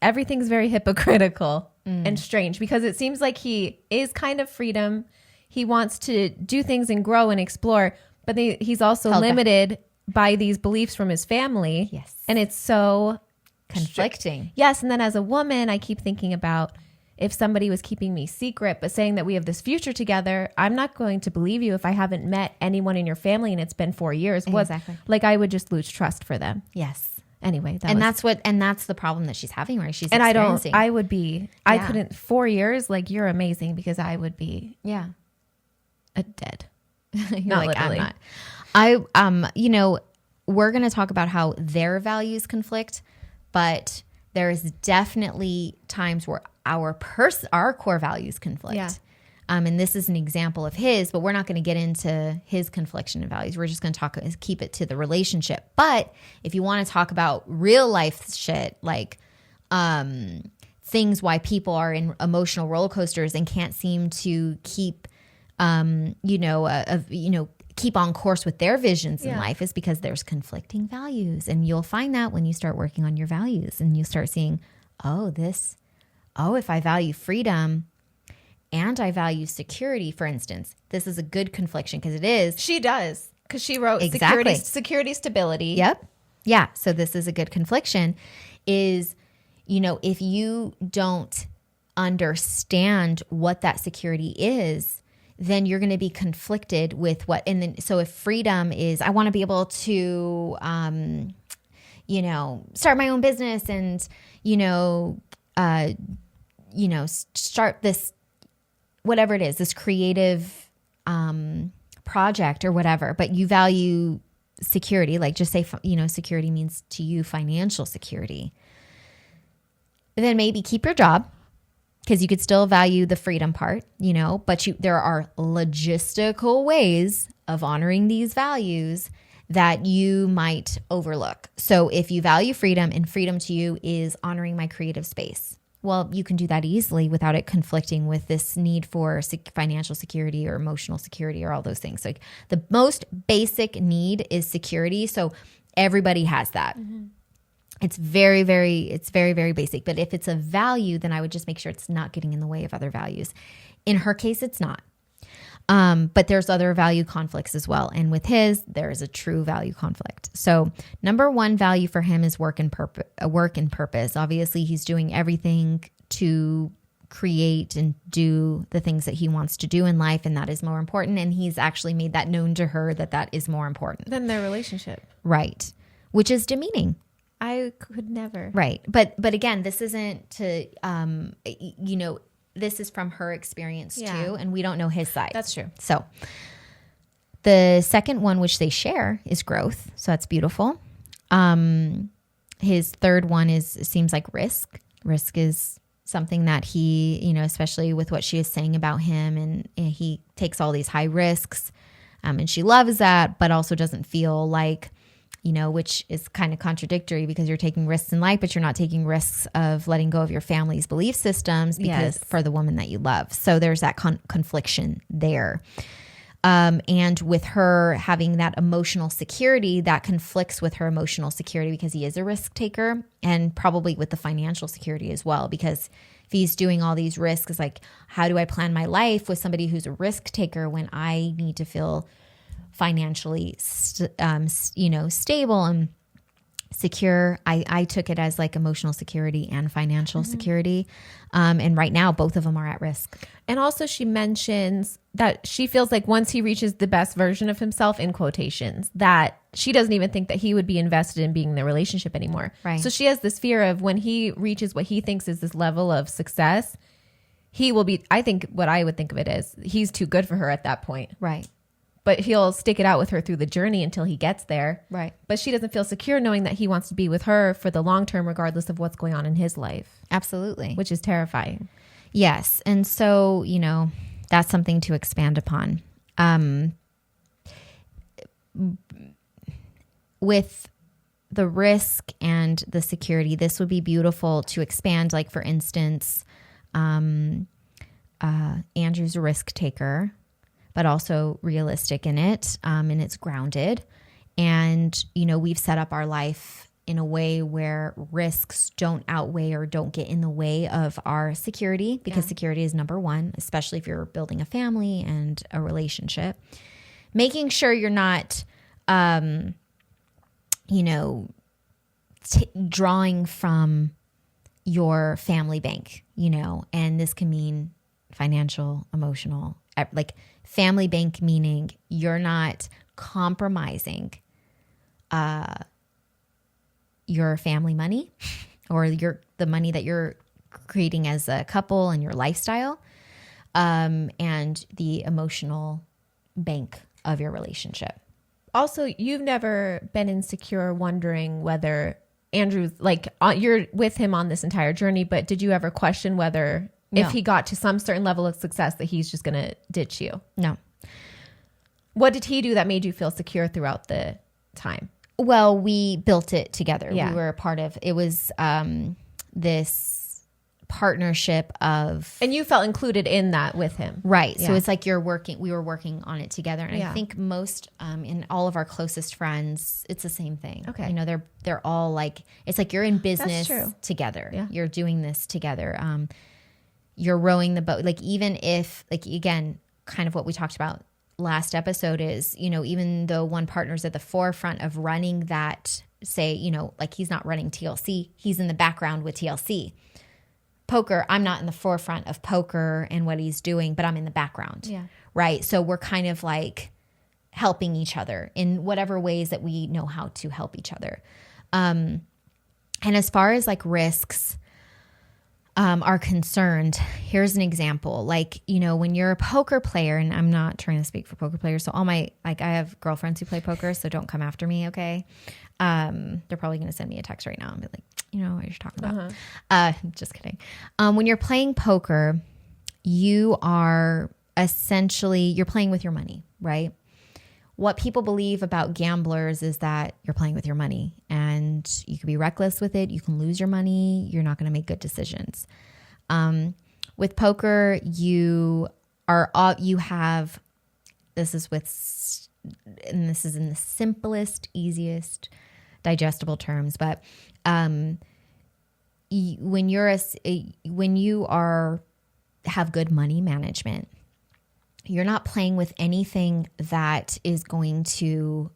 everything's very hypocritical and strange, because it seems like he is kind of freedom. He wants to do things and grow and explore, but he's also limited by these beliefs from his family. Yes. And it's so conflicting. Yes. And then as a woman, I keep thinking about, if somebody was keeping me secret, but saying that we have this future together, I'm not going to believe you if I haven't met anyone in your family and it's been 4 years. Exactly. Like, I would just lose trust for them. Yes. Anyway, that's the problem that she's having, right? She's and experiencing. I couldn't, 4 years, like, you're amazing, because I would be dead. Not like, literally. I'm not. We're going to talk about how their values conflict, but there is definitely times where our core values conflict. Yeah. And this is an example of his, but we're not going to get into his confliction in values. We're just going to keep it to the relationship. But if you want to talk about real life shit, like things why people are in emotional roller coasters and can't seem to keep, keep on course with their visions in life, is because there's conflicting values. And you'll find that when you start working on your values and you start seeing, if I value freedom and I value security, for instance, this is a good confliction, because it is. She does. Because she wrote Exactly. security, stability. Yep. Yeah. So this is a good confliction is, if you don't understand what that security is, then you're going to be conflicted with what, and then, so if freedom is, I want to be able to, start my own business and, start this, whatever it is, this creative, project or whatever, but you value security, like just say, security means to you financial security, then maybe keep your job because you could still value the freedom part, but there are logistical ways of honoring these values that you might overlook. So if you value freedom and freedom to you is honoring my creative space, well, you can do that easily without it conflicting with this need for financial security or emotional security or all those things. Like the most basic need is security. So everybody has that. Mm-hmm. It's very, very basic. But if it's a value, then I would just make sure it's not getting in the way of other values. In her case, it's not. But there's other value conflicts as well. And with his, there is a true value conflict. So number one value for him is work and purpose. Obviously, he's doing everything to create and do the things that he wants to do in life. And that is more important. And he's actually made that known to her that is more important than their relationship. Right. Which is demeaning. I could never. Right. But again, this isn't to, this is from her experience too, and we don't know his side. That's true. So the second one, which they share, is growth. So that's beautiful. His third one seems like risk. Risk is something that he, especially with what she is saying about him, and he takes all these high risks, and she loves that, but also doesn't feel like, which is kind of contradictory because you're taking risks in life, but you're not taking risks of letting go of your family's belief systems because for the woman that you love. So there's that confliction there. And with her having that emotional security, that conflicts with her emotional security because he is a risk taker, and probably with the financial security as well, because if he's doing all these risks, it's like, how do I plan my life with somebody who's a risk taker when I need to feel financially, stable and secure? I took it as like emotional security and financial security. And right now, both of them are at risk. And also she mentions that she feels like once he reaches the best version of himself, in quotations, that she doesn't even think that he would be invested in being in the relationship anymore. Right. So she has this fear of when he reaches what he thinks is this level of success, he will be, I think what I would think of it as, he's too good for her at that point. Right. But he'll stick it out with her through the journey until he gets there. Right. But she doesn't feel secure knowing that he wants to be with her for the long term, regardless of what's going on in his life. Absolutely. Which is terrifying. Yes. And so, that's something to expand upon. With the risk and the security, this would be beautiful to expand. Like, for instance, Andrew's a risk taker, but also realistic in it, and it's grounded. And, we've set up our life in a way where risks don't outweigh or don't get in the way of our security, because security is number one, especially if you're building a family and a relationship. Making sure you're not, drawing from your family bank, and this can mean financial, emotional, like family bank, meaning you're not compromising your family money or the money that you're creating as a couple and your lifestyle, and the emotional bank of your relationship. Also, you've never been insecure wondering whether Andrew's like, you're with him on this entire journey, but did you ever question whether if he got to some certain level of success that he's just going to ditch you? No. What did he do that made you feel secure throughout the time? Well, we built it together. Yeah. We were a part of, it was this partnership of. And you felt included in that with him. Right. Yeah. So it's like we were working on it together. And Yeah. I think most, in all of our closest friends, it's the same thing. Okay. They're all like, it's like you're in business true. together. Yeah. You're doing this together. You're rowing the boat. Like, even if, like, again, kind of what we talked about last episode is, even though one partner's at the forefront of running that, say, like he's not running TLC, he's in the background with TLC. Poker, I'm not in the forefront of poker and what he's doing, but I'm in the background. Yeah. Right. So we're kind of like helping each other in whatever ways that we know how to help each other. And as far as like risks are concerned, here's an example. Like, when you're a poker player, and I'm not trying to speak for poker players. So I have girlfriends who play poker, so don't come after me. Okay. They're probably going to send me a text right now and be like, what you're talking about. Just kidding. When you're playing poker, you are you're playing with your money, right? What people believe about gamblers is that you're playing with your money and you can be reckless with it. You can lose your money. You're not going to make good decisions. With poker, this is in the simplest, easiest, digestible terms, but when you have good money management, you're not playing with anything that is going to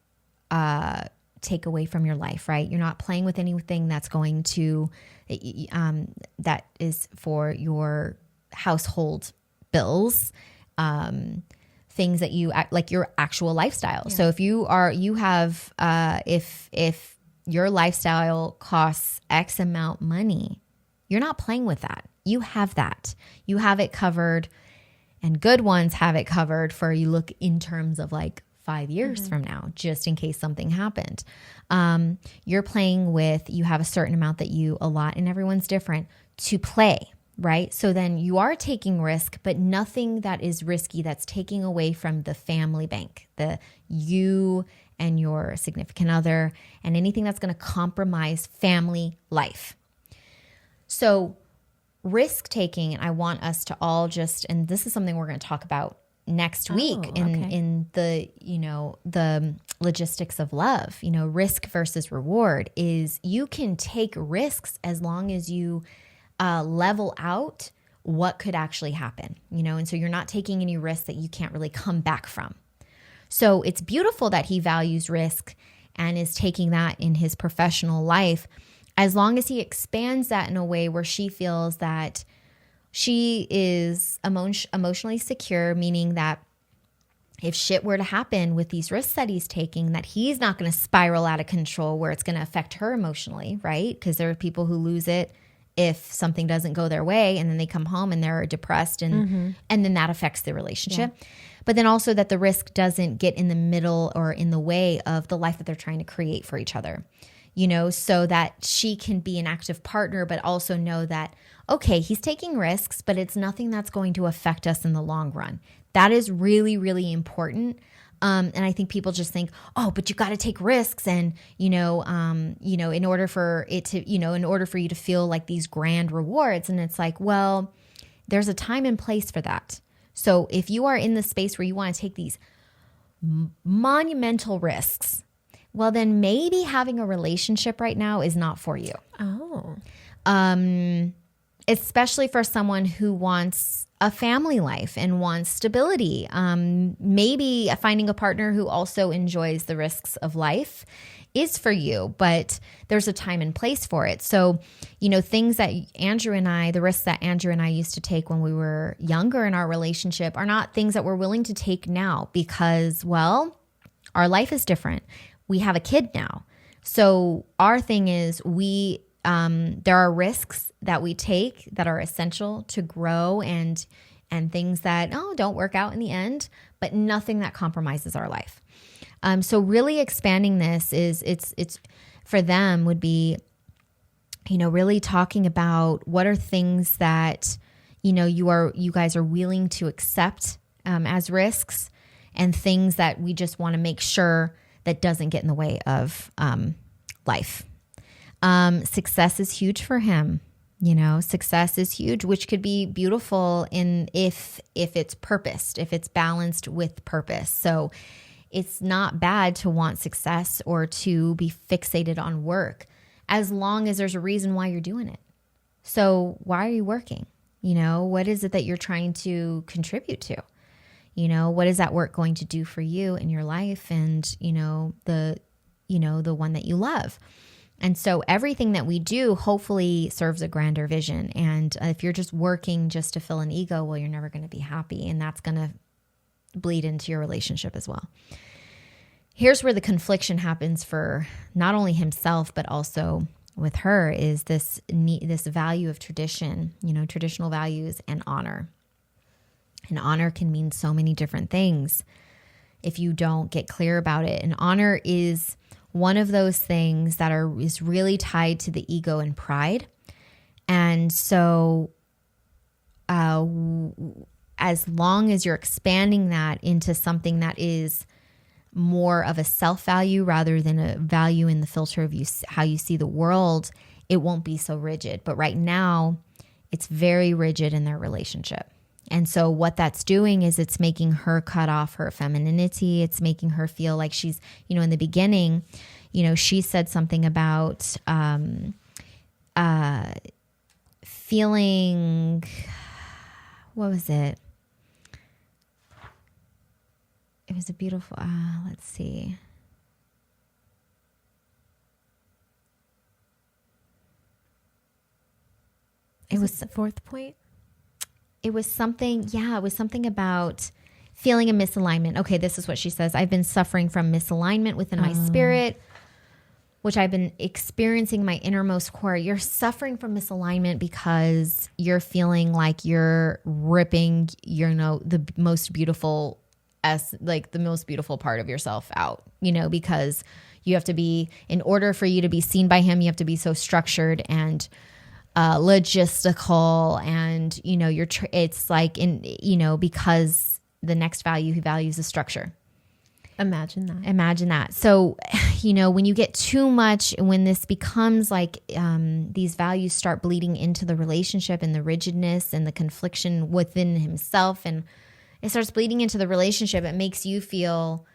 take away from your life, right? You're not playing with anything that's going to that is for your household bills, things that you like your actual lifestyle. Yeah. So if your lifestyle costs X amount money, you're not playing with that. You have that. You have it covered, and good ones have it covered for you look in terms of like 5 years from now, just in case something happened. You're playing with, you have a certain amount that you allot, and everyone's different, to play, right? So then you are taking risk, but nothing that is risky that's taking away from the family bank, you and your significant other, and anything that's going to compromise family life. So risk taking, and I want us to all and this is something we're going to talk about next week in the logistics of love, risk versus reward is you can take risks as long as you level out what could actually happen, and so you're not taking any risks that you can't really come back from. So it's beautiful that he values risk and is taking that in his professional life, as long as he expands that in a way where she feels that she is emotionally secure, meaning that if shit were to happen with these risks that he's taking, that he's not going to spiral out of control where it's going to affect her emotionally, right? Because there are people who lose it if something doesn't go their way, and then they come home and they're depressed, and then that affects the relationship. Yeah. But then also that the risk doesn't get in the middle or in the way of the life that they're trying to create for each other, so that she can be an active partner, but also know that, okay, he's taking risks, but it's nothing that's going to affect us in the long run. That is really, really important. And I think people just think, oh, but you got to take risks, and in order for it to, in order for you to feel like these grand rewards. And it's like, well, there's a time and place for that. So if you are in the space where you want to take these monumental risks, well, then maybe having a relationship right now is not for you. Oh. Especially for someone who wants a family life and wants stability. Maybe finding a partner who also enjoys the risks of life is for you, but there's a time and place for it. So, things that the risks that Andrew and I used to take when we were younger in our relationship are not things that we're willing to take now because, well, our life is different. We have a kid now. So our thing is there are risks that we take that are essential to grow and things that don't work out in the end, but nothing that compromises our life. So really expanding this is it's for them would be, really talking about what are things that, you guys are willing to accept as risks, and things that we just want to make sure that doesn't get in the way of life. Success is huge for him. Success is huge, which could be beautiful if it's purposed, if it's balanced with purpose. So it's not bad to want success or to be fixated on work, as long as there's a reason why you're doing it. So why are you working? What is it that you're trying to contribute to? What is that work going to do for you in your life and, the one that you love? And so everything that we do hopefully serves a grander vision. And if you're just working just to fill an ego, well, you're never going to be happy. And that's going to bleed into your relationship as well. Here's where the confliction happens for not only himself, but also with her, is this value of tradition, traditional values and honor. And honor can mean so many different things if you don't get clear about it. And honor is one of those things that is really tied to the ego and pride. And so as long as you're expanding that into something that is more of a self-value rather than a value in the filter of how you see the world, it won't be so rigid. But right now, it's very rigid in their relationship. And so what that's doing is it's making her cut off her femininity. It's making her feel like she's, in the beginning, she said something about feeling, what was it? It was a beautiful, let's see. It was the fourth point. It was something about feeling a misalignment. Okay, this is what she says. I've been suffering from misalignment within my spirit, which I've been experiencing my innermost core. You're suffering from misalignment because you're feeling like you're ripping, the most beautiful part of yourself out, because you have to be, in order for you to be seen by him, you have to be so structured and logistical, and it's like because the next value he values is structure. Imagine that. So when you get too much, when this becomes like these values start bleeding into the relationship and the rigidness and the confliction within himself, and it starts bleeding into the relationship, it makes you feel,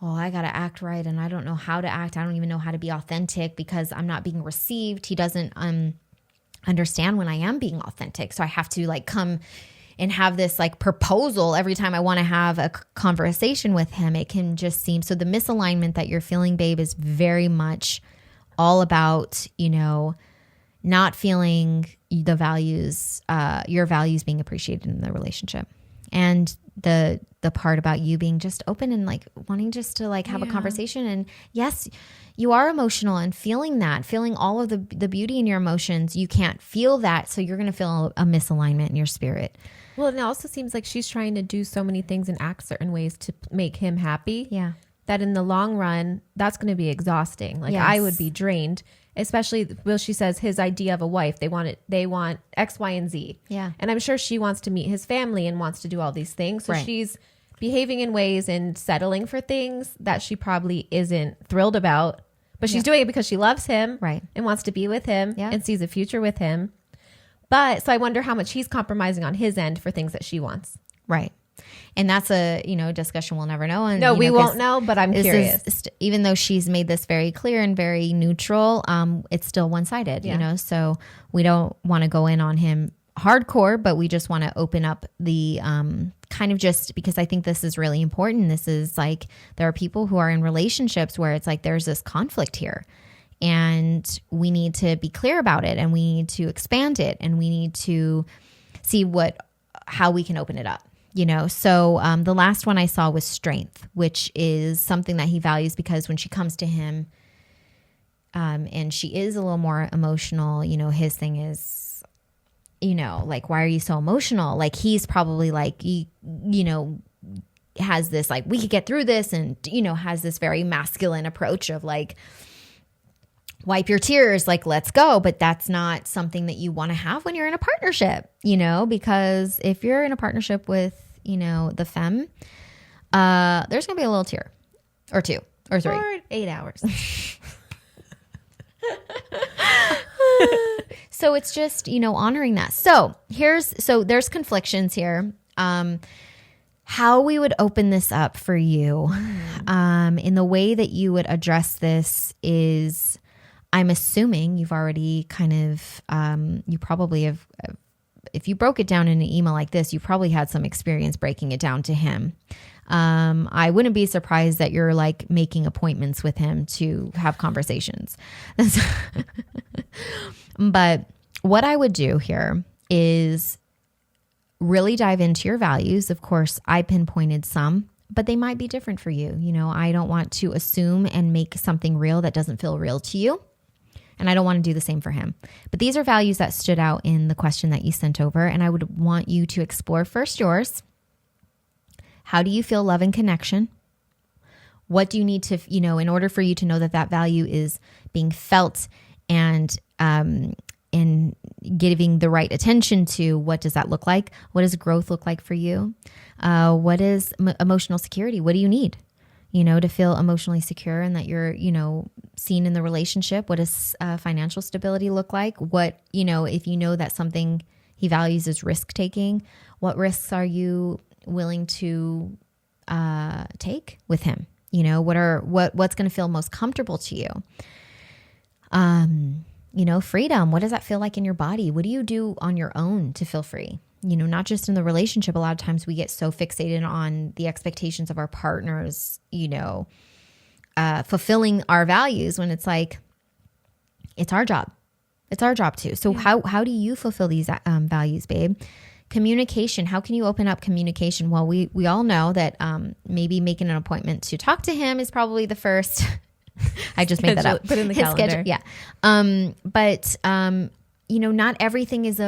oh, I got to act right and I don't know how to act. I don't even know how to be authentic because I'm not being received. He doesn't understand when I am being authentic. So I have to come and have this proposal every time I want to have a conversation with him. It can just seem, so the misalignment that you're feeling, babe, is very much all about, not feeling the values, your values being appreciated in the relationship. And the part about you being just open and wanting just to have a conversation. And yes, you are emotional and feeling all of the beauty in your emotions. You can't feel that. So you're going to feel a misalignment in your spirit. Well, it also seems like she's trying to do so many things and act certain ways to make him happy. Yeah. That in the long run, that's going to be exhausting. Yes. I would be drained, especially, she says his idea of a wife, they want X, Y, and Z. Yeah. And I'm sure she wants to meet his family and wants to do all these things. So right. She's behaving in ways and settling for things that she probably isn't thrilled about, but she's doing it because she loves him, right, and wants to be with him, and sees a future with him. But so I wonder how much he's compromising on his end for things that she wants. Right. And that's a, discussion we'll never know. And, no, we won't know, but I'm curious. Even though she's made this very clear and very neutral, it's still one-sided, so we don't want to go in on him hardcore, but we just want to open up the kind of, just because I think this is really important. This is there are people who are in relationships where it's there's this conflict here. And we need to be clear about it, and we need to expand it, and we need to see how we can open it up, So the last one I saw was strength, which is something that he values, because when she comes to him, and she is a little more emotional, his thing is, why are you so emotional? He's probably has this, we could get through this, and, has this very masculine approach of wipe your tears, let's go. But that's not something that you want to have when you're in a partnership, because if you're in a partnership with, the femme, there's going to be a little tear or two or three. For 8 hours. So it's just, honoring that. So there's conflictions here. How we would open this up for you, in the way that you would address this is, I'm assuming you've already kind of, you probably have if you broke it down in an email like this, you probably had some experience breaking it down to him. I wouldn't be surprised that you're like making appointments with him to have conversations. But what I would do here is really dive into your values. Of course, I pinpointed some, but they might be different for you. You know, I don't want to assume and make something real that doesn't feel real to you. And I don't want to do the same for him. But these are values that stood out in the question that you sent over. And I would want you to explore first yours. How do you feel love and connection? What do you need to, you know, in order for you to know that that value is being felt and in giving the right attention to, what does that look like? What does growth look like for you? What is emotional security? What do you need, you know, to feel emotionally secure and that you're, you know, seen in the relationship? What does financial stability look like? What, you know, if you know that something he values is risk taking, what risks are you willing to take with him? You know, what's going to feel most comfortable to you? You know, freedom. What does that feel like in your body? What do you do on your own to feel free? You know, not just in the relationship. A lot of times we get so fixated on the expectations of our partners, you know, fulfilling our values, when it's like, it's our job. It's our job too. So how do you fulfill these values, babe? Communication. How can you open up communication? Well, we all know that maybe making an appointment to talk to him is probably the first. I just made that up. Put in the calendar. Yeah. But you know, not everything is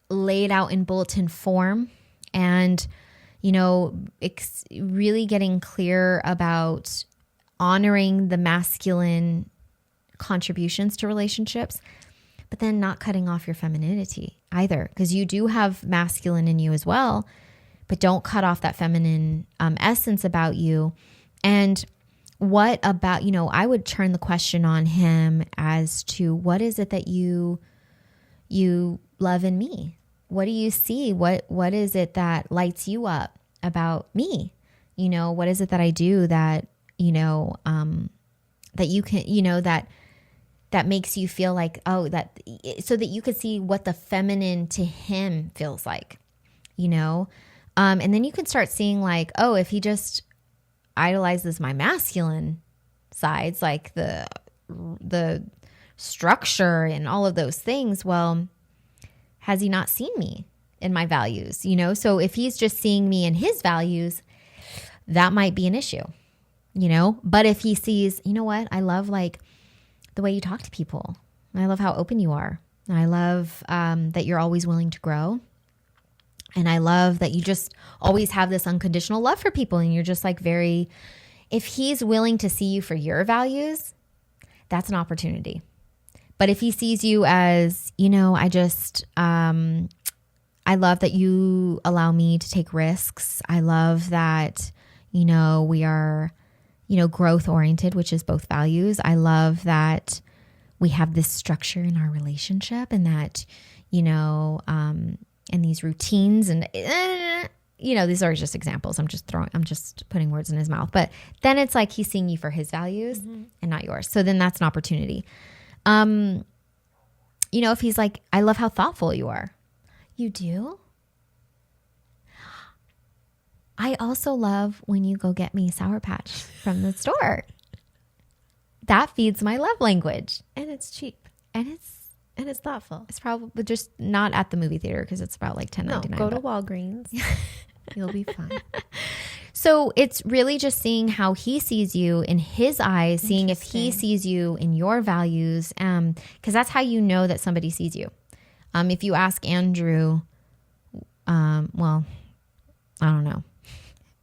laid out in bulletin form, and you know, really getting clear about honoring the masculine contributions to relationships, but then not cutting off your femininity either, because you do have masculine in you as well, but don't cut off that feminine essence about you. And what about, you know, I would turn the question on him as to, what is it that you love in me? What do you see? What is it that lights you up about me? You know, what is it that I do that, you know, that you can, you know, that makes you feel like, oh, that, so that you could see what the feminine to him feels like, you know? And then you can start seeing like, oh, if he just idolizes my masculine sides, like the structure and all of those things, well, has he not seen me in my values? You know, so if he's just seeing me in his values, that might be an issue, you know. But if he sees, you know what, I love like the way you talk to people. I love how open you are. I love that you're always willing to grow. And I love that you just always have this unconditional love for people. And you're just like if he's willing to see you for your values, that's an opportunity. But if he sees you as, you know, I love that you allow me to take risks. I love that, you know, we are, you know, growth oriented, which is both values. I love that we have this structure in our relationship, and that, you know, and these routines and, you know, these are just examples. I'm just putting words in his mouth, but then it's like he's seeing you for his values and not yours. So then that's an opportunity. You know, if he's like, I love how thoughtful you are. You do? I also love when you go get me Sour Patch from the store. That feeds my love language. And it's cheap. And it's thoughtful. It's probably just not at the movie theater, because it's about like $10.99. No, go to Walgreens. You'll be fine. So it's really just seeing how he sees you in his eyes, seeing if he sees you in your values, because that's how you know that somebody sees you. If you ask Andrew, well, I don't know,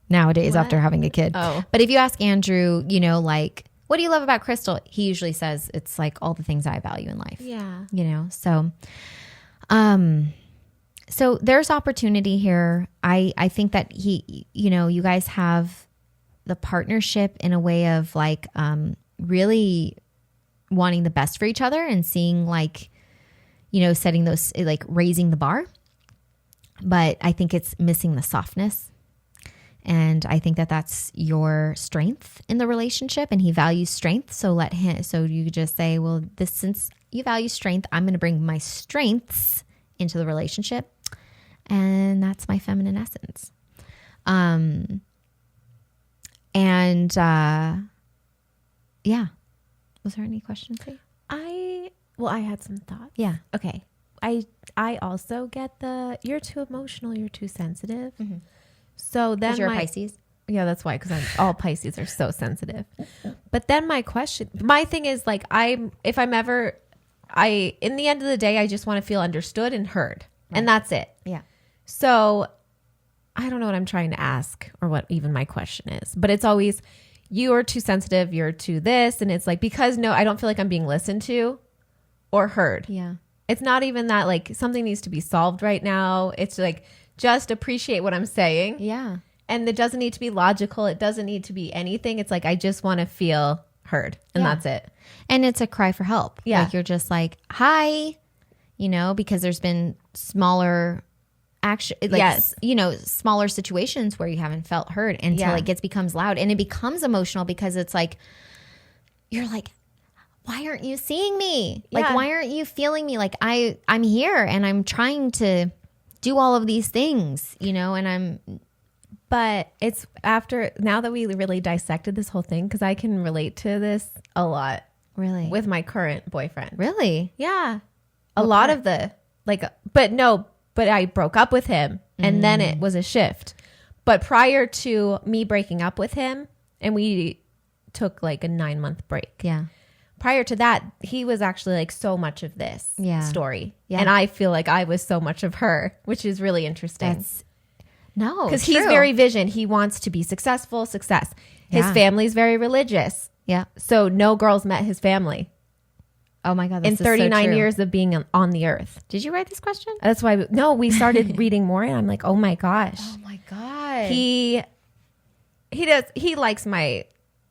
nowadays after having a kid. But if you ask Andrew, you know, like, what do you love about Christal? He usually says it's like all the things I value in life. Yeah. You know, so so there's opportunity here. I think that he, you know, you guys have the partnership in a way of like really wanting the best for each other and seeing like, you know, setting those, like raising the bar. But I think it's missing the softness. And I think that that's your strength in the relationship, and he values strength. So so you could just say, well, since you value strength, I'm going to bring my strengths into the relationship. And that's my feminine essence. Yeah. Was there any questions here? I had some thoughts. Yeah. Okay. I also get you're too emotional, you're too sensitive. Mm-hmm. So then You're a Pisces. Yeah, that's why, because all Pisces are so sensitive. But then my thing is like, in the end of the day, I just want to feel understood and heard. Right. And that's it. Yeah. So I don't know what I'm trying to ask or what even my question is, but it's always, you are too sensitive, you're too this. And it's like, because I don't feel like I'm being listened to or heard. Yeah. It's not even that like something needs to be solved right now. It's like, just appreciate what I'm saying. Yeah. And it doesn't need to be logical. It doesn't need to be anything. It's like, I just want to feel heard. And that's it. And it's a cry for help. Yeah. Like you're just like, hi, because there's been smaller action, like, yes. Smaller situations where you haven't felt heard until it becomes loud, and it becomes emotional because it's like, you're like, why aren't you seeing me? Like, why aren't you feeling me? Like I'm here and I'm trying to do all of these things, but it's now that we really dissected this whole thing, because I can relate to this a lot. Really? With my current boyfriend. Really? Yeah. A lot of but I broke up with him and then it was a shift. But prior to me breaking up with him, and we took like a 9-month break. Yeah. Prior to that, he was actually like so much of this story. Yeah. And I feel like I was so much of her, which is really interesting. Because he's very vision. He wants to be success. His family's very religious. Yeah. So no girls met his family. Oh my God. In 39 years of being on the earth. Did you write this question? That's why we started reading more, and I'm like, oh my gosh. Oh my God. He likes my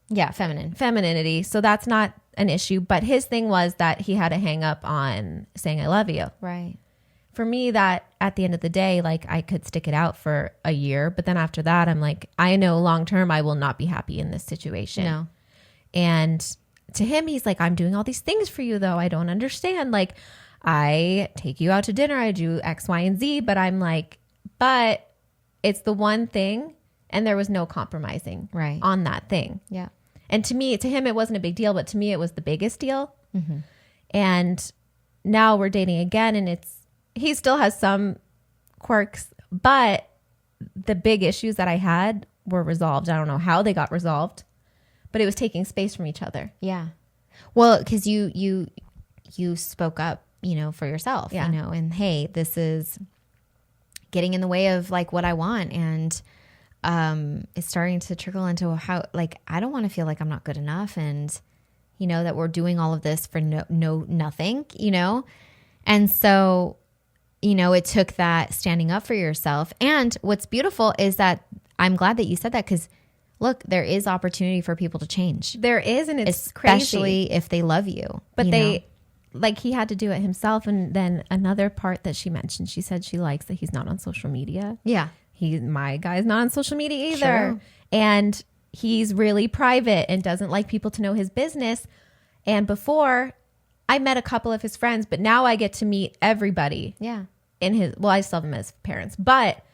femininity. So that's not an issue. But his thing was that he had a hang up on saying I love you. Right. For me, that at the end of the day, like I could stick it out for a year, but then after that, I'm like, I know long term I will not be happy in this situation. No. And to him, he's like, I'm doing all these things for you, though. I don't understand. Like, I take you out to dinner, I do X, Y, and Z, but I'm like, but it's the one thing, and there was no compromising on that thing. Yeah. And to him, it wasn't a big deal, but to me, it was the biggest deal. Mm-hmm. And now we're dating again, and he still has some quirks, but the big issues that I had were resolved. I don't know how they got resolved, but it was taking space from each other. Yeah. Well, because you spoke up, for yourself, and hey, this is getting in the way of like what I want. And it's starting to trickle into how, like, I don't want to feel like I'm not good enough. And, that we're doing all of this for nothing, And so, it took that standing up for yourself. And what's beautiful is that I'm glad that you said that, because look, there is opportunity for people to change. There is, and it's especially crazy. If they love you. But he had to do it himself. And then another part that she mentioned, she said she likes that he's not on social media. Yeah. My guy's not on social media either. Sure. And he's really private and doesn't like people to know his business. And before, I met a couple of his friends, but now I get to meet everybody. Yeah. I still have him as parents, but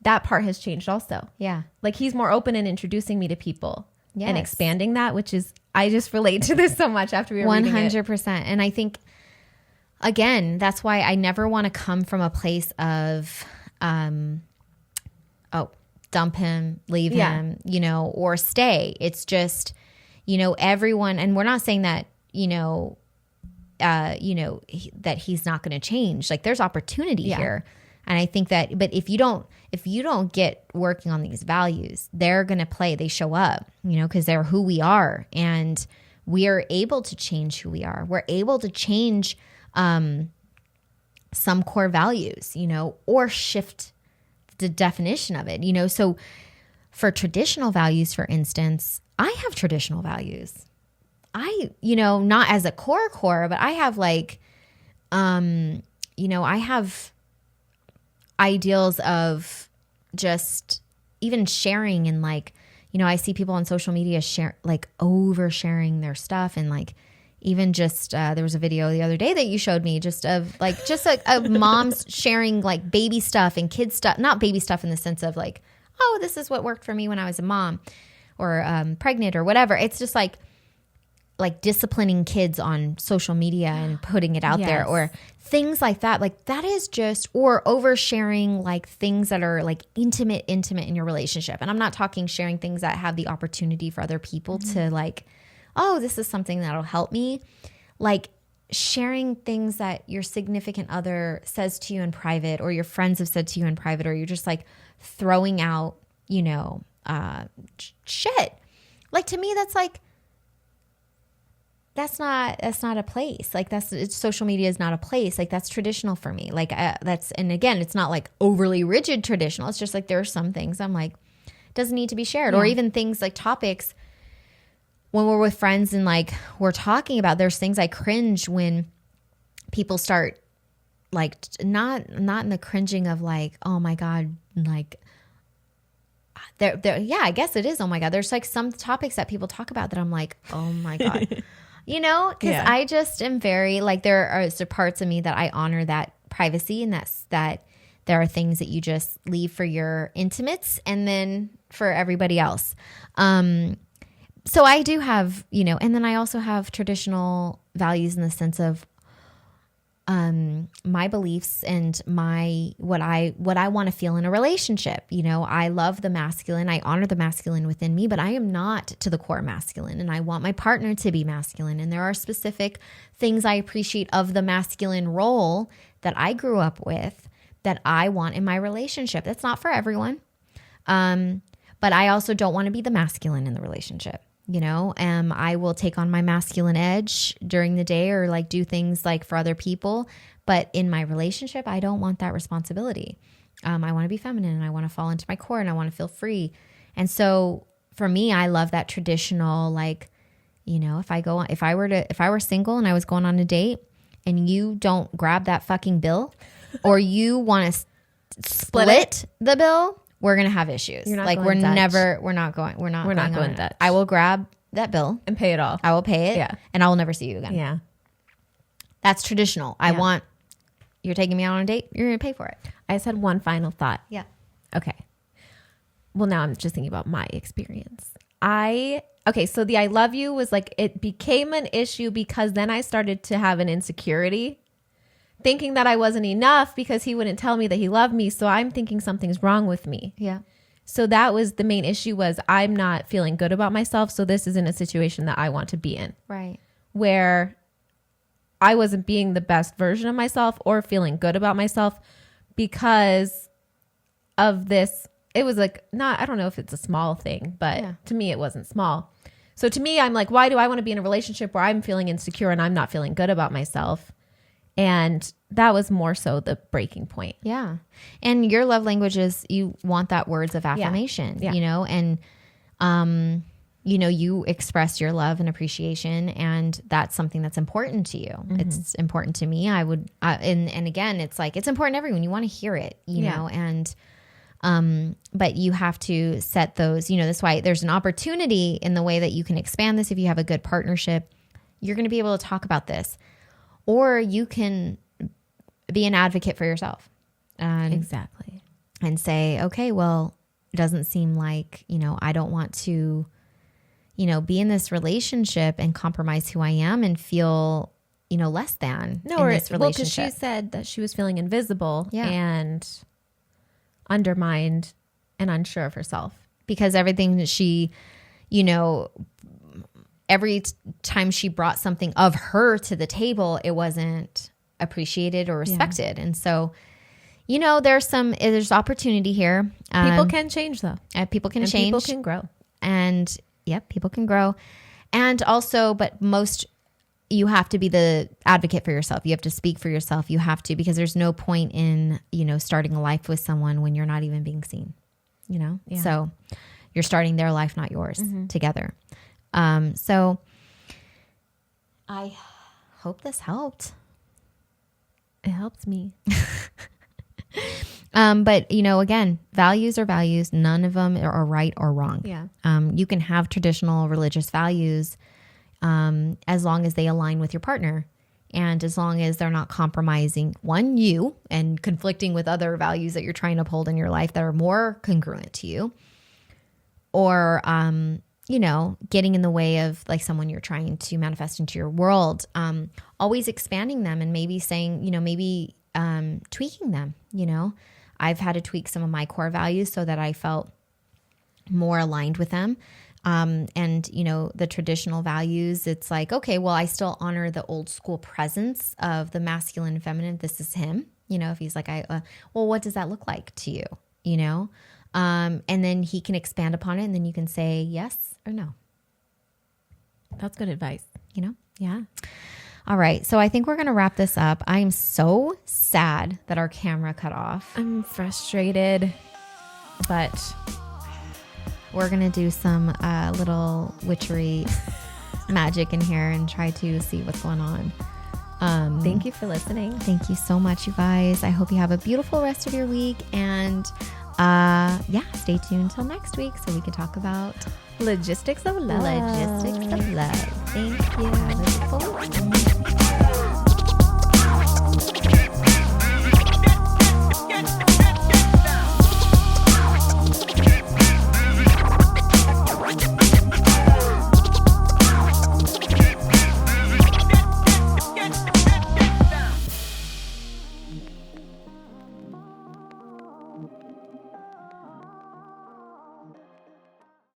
that part has changed also. Yeah. Like he's more open in introducing me to people and Yes. expanding that, which is, I just relate to this so much after we were reading it. 100%. And I think, again, that's why I never want to come from a place of, dump him, leave him, or stay. It's just, everyone, and we're not saying that, that he's not going to change. Like there's opportunity here. And I think that, but if you don't get working on these values, they're going to play, they show up, because they're who we are, and we are able to change who we are. We're able to change, some core values, or shift the definition of it, so for traditional values, for instance, I have traditional values. Not as a core, but I have like, I have ideals of just even sharing, and like, I see people on social media share, like oversharing their stuff, and like, even just there was a video the other day that you showed me just of moms sharing like baby stuff and kid stuff, not baby stuff in the sense of like, oh, this is what worked for me when I was a mom or pregnant or whatever. It's just like disciplining kids on social media and putting it out there or things like that. Like that is just, or oversharing like things that are like intimate in your relationship. And I'm not talking sharing things that have the opportunity for other people to like, oh, this is something that'll help me. Like sharing things that your significant other says to you in private or your friends have said to you in private, or you're just like throwing out, you know, shit. Like to me, that's like, that's not a place. Like social media is not a place. Like that's traditional for me. Like and again, it's not like overly rigid traditional. It's just like, there are some things I'm like, doesn't need to be shared. Or even things like topics when we're with friends and like we're talking about, there's things I cringe when people start like, not in the cringing of like, oh my God, like yeah, I guess it is. Oh my God. There's like some topics that people talk about that I'm like, oh my God. You know, because I just am very like, there are parts of me that I honor that privacy, and that there are things that you just leave for your intimates and then for everybody else. So I do have, you know, and then I also have traditional values in the sense of my beliefs and what I want to feel in a relationship. You know, I love the masculine. I honor the masculine within me, but I am not to the core masculine, and I want my partner to be masculine. And there are specific things I appreciate of the masculine role that I grew up with that I want in my relationship. That's not for everyone. But I also don't want to be the masculine in the relationship. You know, I will take on my masculine edge during the day or like do things like for other people. But in my relationship, I don't want that responsibility. I want to be feminine, and I want to fall into my core, and I want to feel free. And so for me, I love that traditional, like, you know, if I were single and I was going on a date and you don't grab that fucking bill or you want to split the bill, we're going to have issues. Like we're not going Dutch. I will grab that bill and pay it all. I will pay it and I will never see you again. Yeah. That's traditional. You're taking me out on a date, you're going to pay for it. I just had one final thought. Yeah. Okay. Well, now I'm just thinking about my experience. So the I love you was like, it became an issue because then I started to have an insecurity, thinking that I wasn't enough because he wouldn't tell me that he loved me. So I'm thinking something's wrong with me. Yeah. So that was the main issue, was I'm not feeling good about myself. So this isn't a situation that I want to be in. Right. Where I wasn't being the best version of myself or feeling good about myself because of this. It was like, I don't know if it's a small thing, but to me, it wasn't small. So to me, I'm like, why do I want to be in a relationship where I'm feeling insecure and I'm not feeling good about myself? And that was more so the breaking point. Yeah. And your love language is, you want that words of affirmation, you know, and, you know, you express your love and appreciation, and that's something that's important to you. Mm-hmm. It's important to me. And again, it's like, it's important to everyone. You want to hear it, you know, and, but you have to set those, you know, that's why there's an opportunity in the way that you can expand this. If you have a good partnership, you're going to be able to talk about this, or you can be an advocate for yourself. Exactly. And say, okay, well, it doesn't seem like, you know, I don't want to, you know, be in this relationship and compromise who I am and feel, you know, less than in this relationship. Well, because she said that she was feeling invisible and undermined and unsure of herself. Because everything that she, you know, every time she brought something of her to the table, it wasn't appreciated or respected. And so, you know, there's opportunity here. People can change though. People can change. People can grow. And people can grow. And also, but most, you have to be the advocate for yourself. You have to speak for yourself. You have to, because there's no point in, you know, starting a life with someone when you're not even being seen, you know? Yeah. So you're starting their life, not yours, together. So I hope this helped. It helps me. But you know, again, values are values. None of them are right or wrong. Yeah. You can have traditional religious values, as long as they align with your partner. And as long as they're not compromising, one, you, and conflicting with other values that you're trying to uphold in your life that are more congruent to you, or, getting in the way of like someone you're trying to manifest into your world, always expanding them and maybe saying, tweaking them. I've had to tweak some of my core values so that I felt more aligned with them. The traditional values, it's like, okay, well, I still honor the old school presence of the masculine and feminine. This is him, if he's like, well, what does that look like to you? And then he can expand upon it and then you can say yes or no. That's good advice. Yeah. All right. So I think we're going to wrap this up. I am so sad that our camera cut off. I'm frustrated, but we're going to do some little witchery magic in here and try to see what's going on. Thank you for listening. Thank you so much, you guys. I hope you have a beautiful rest of your week. And stay tuned till next week so we can talk about logistics of love. Thank you. Have a beautiful week.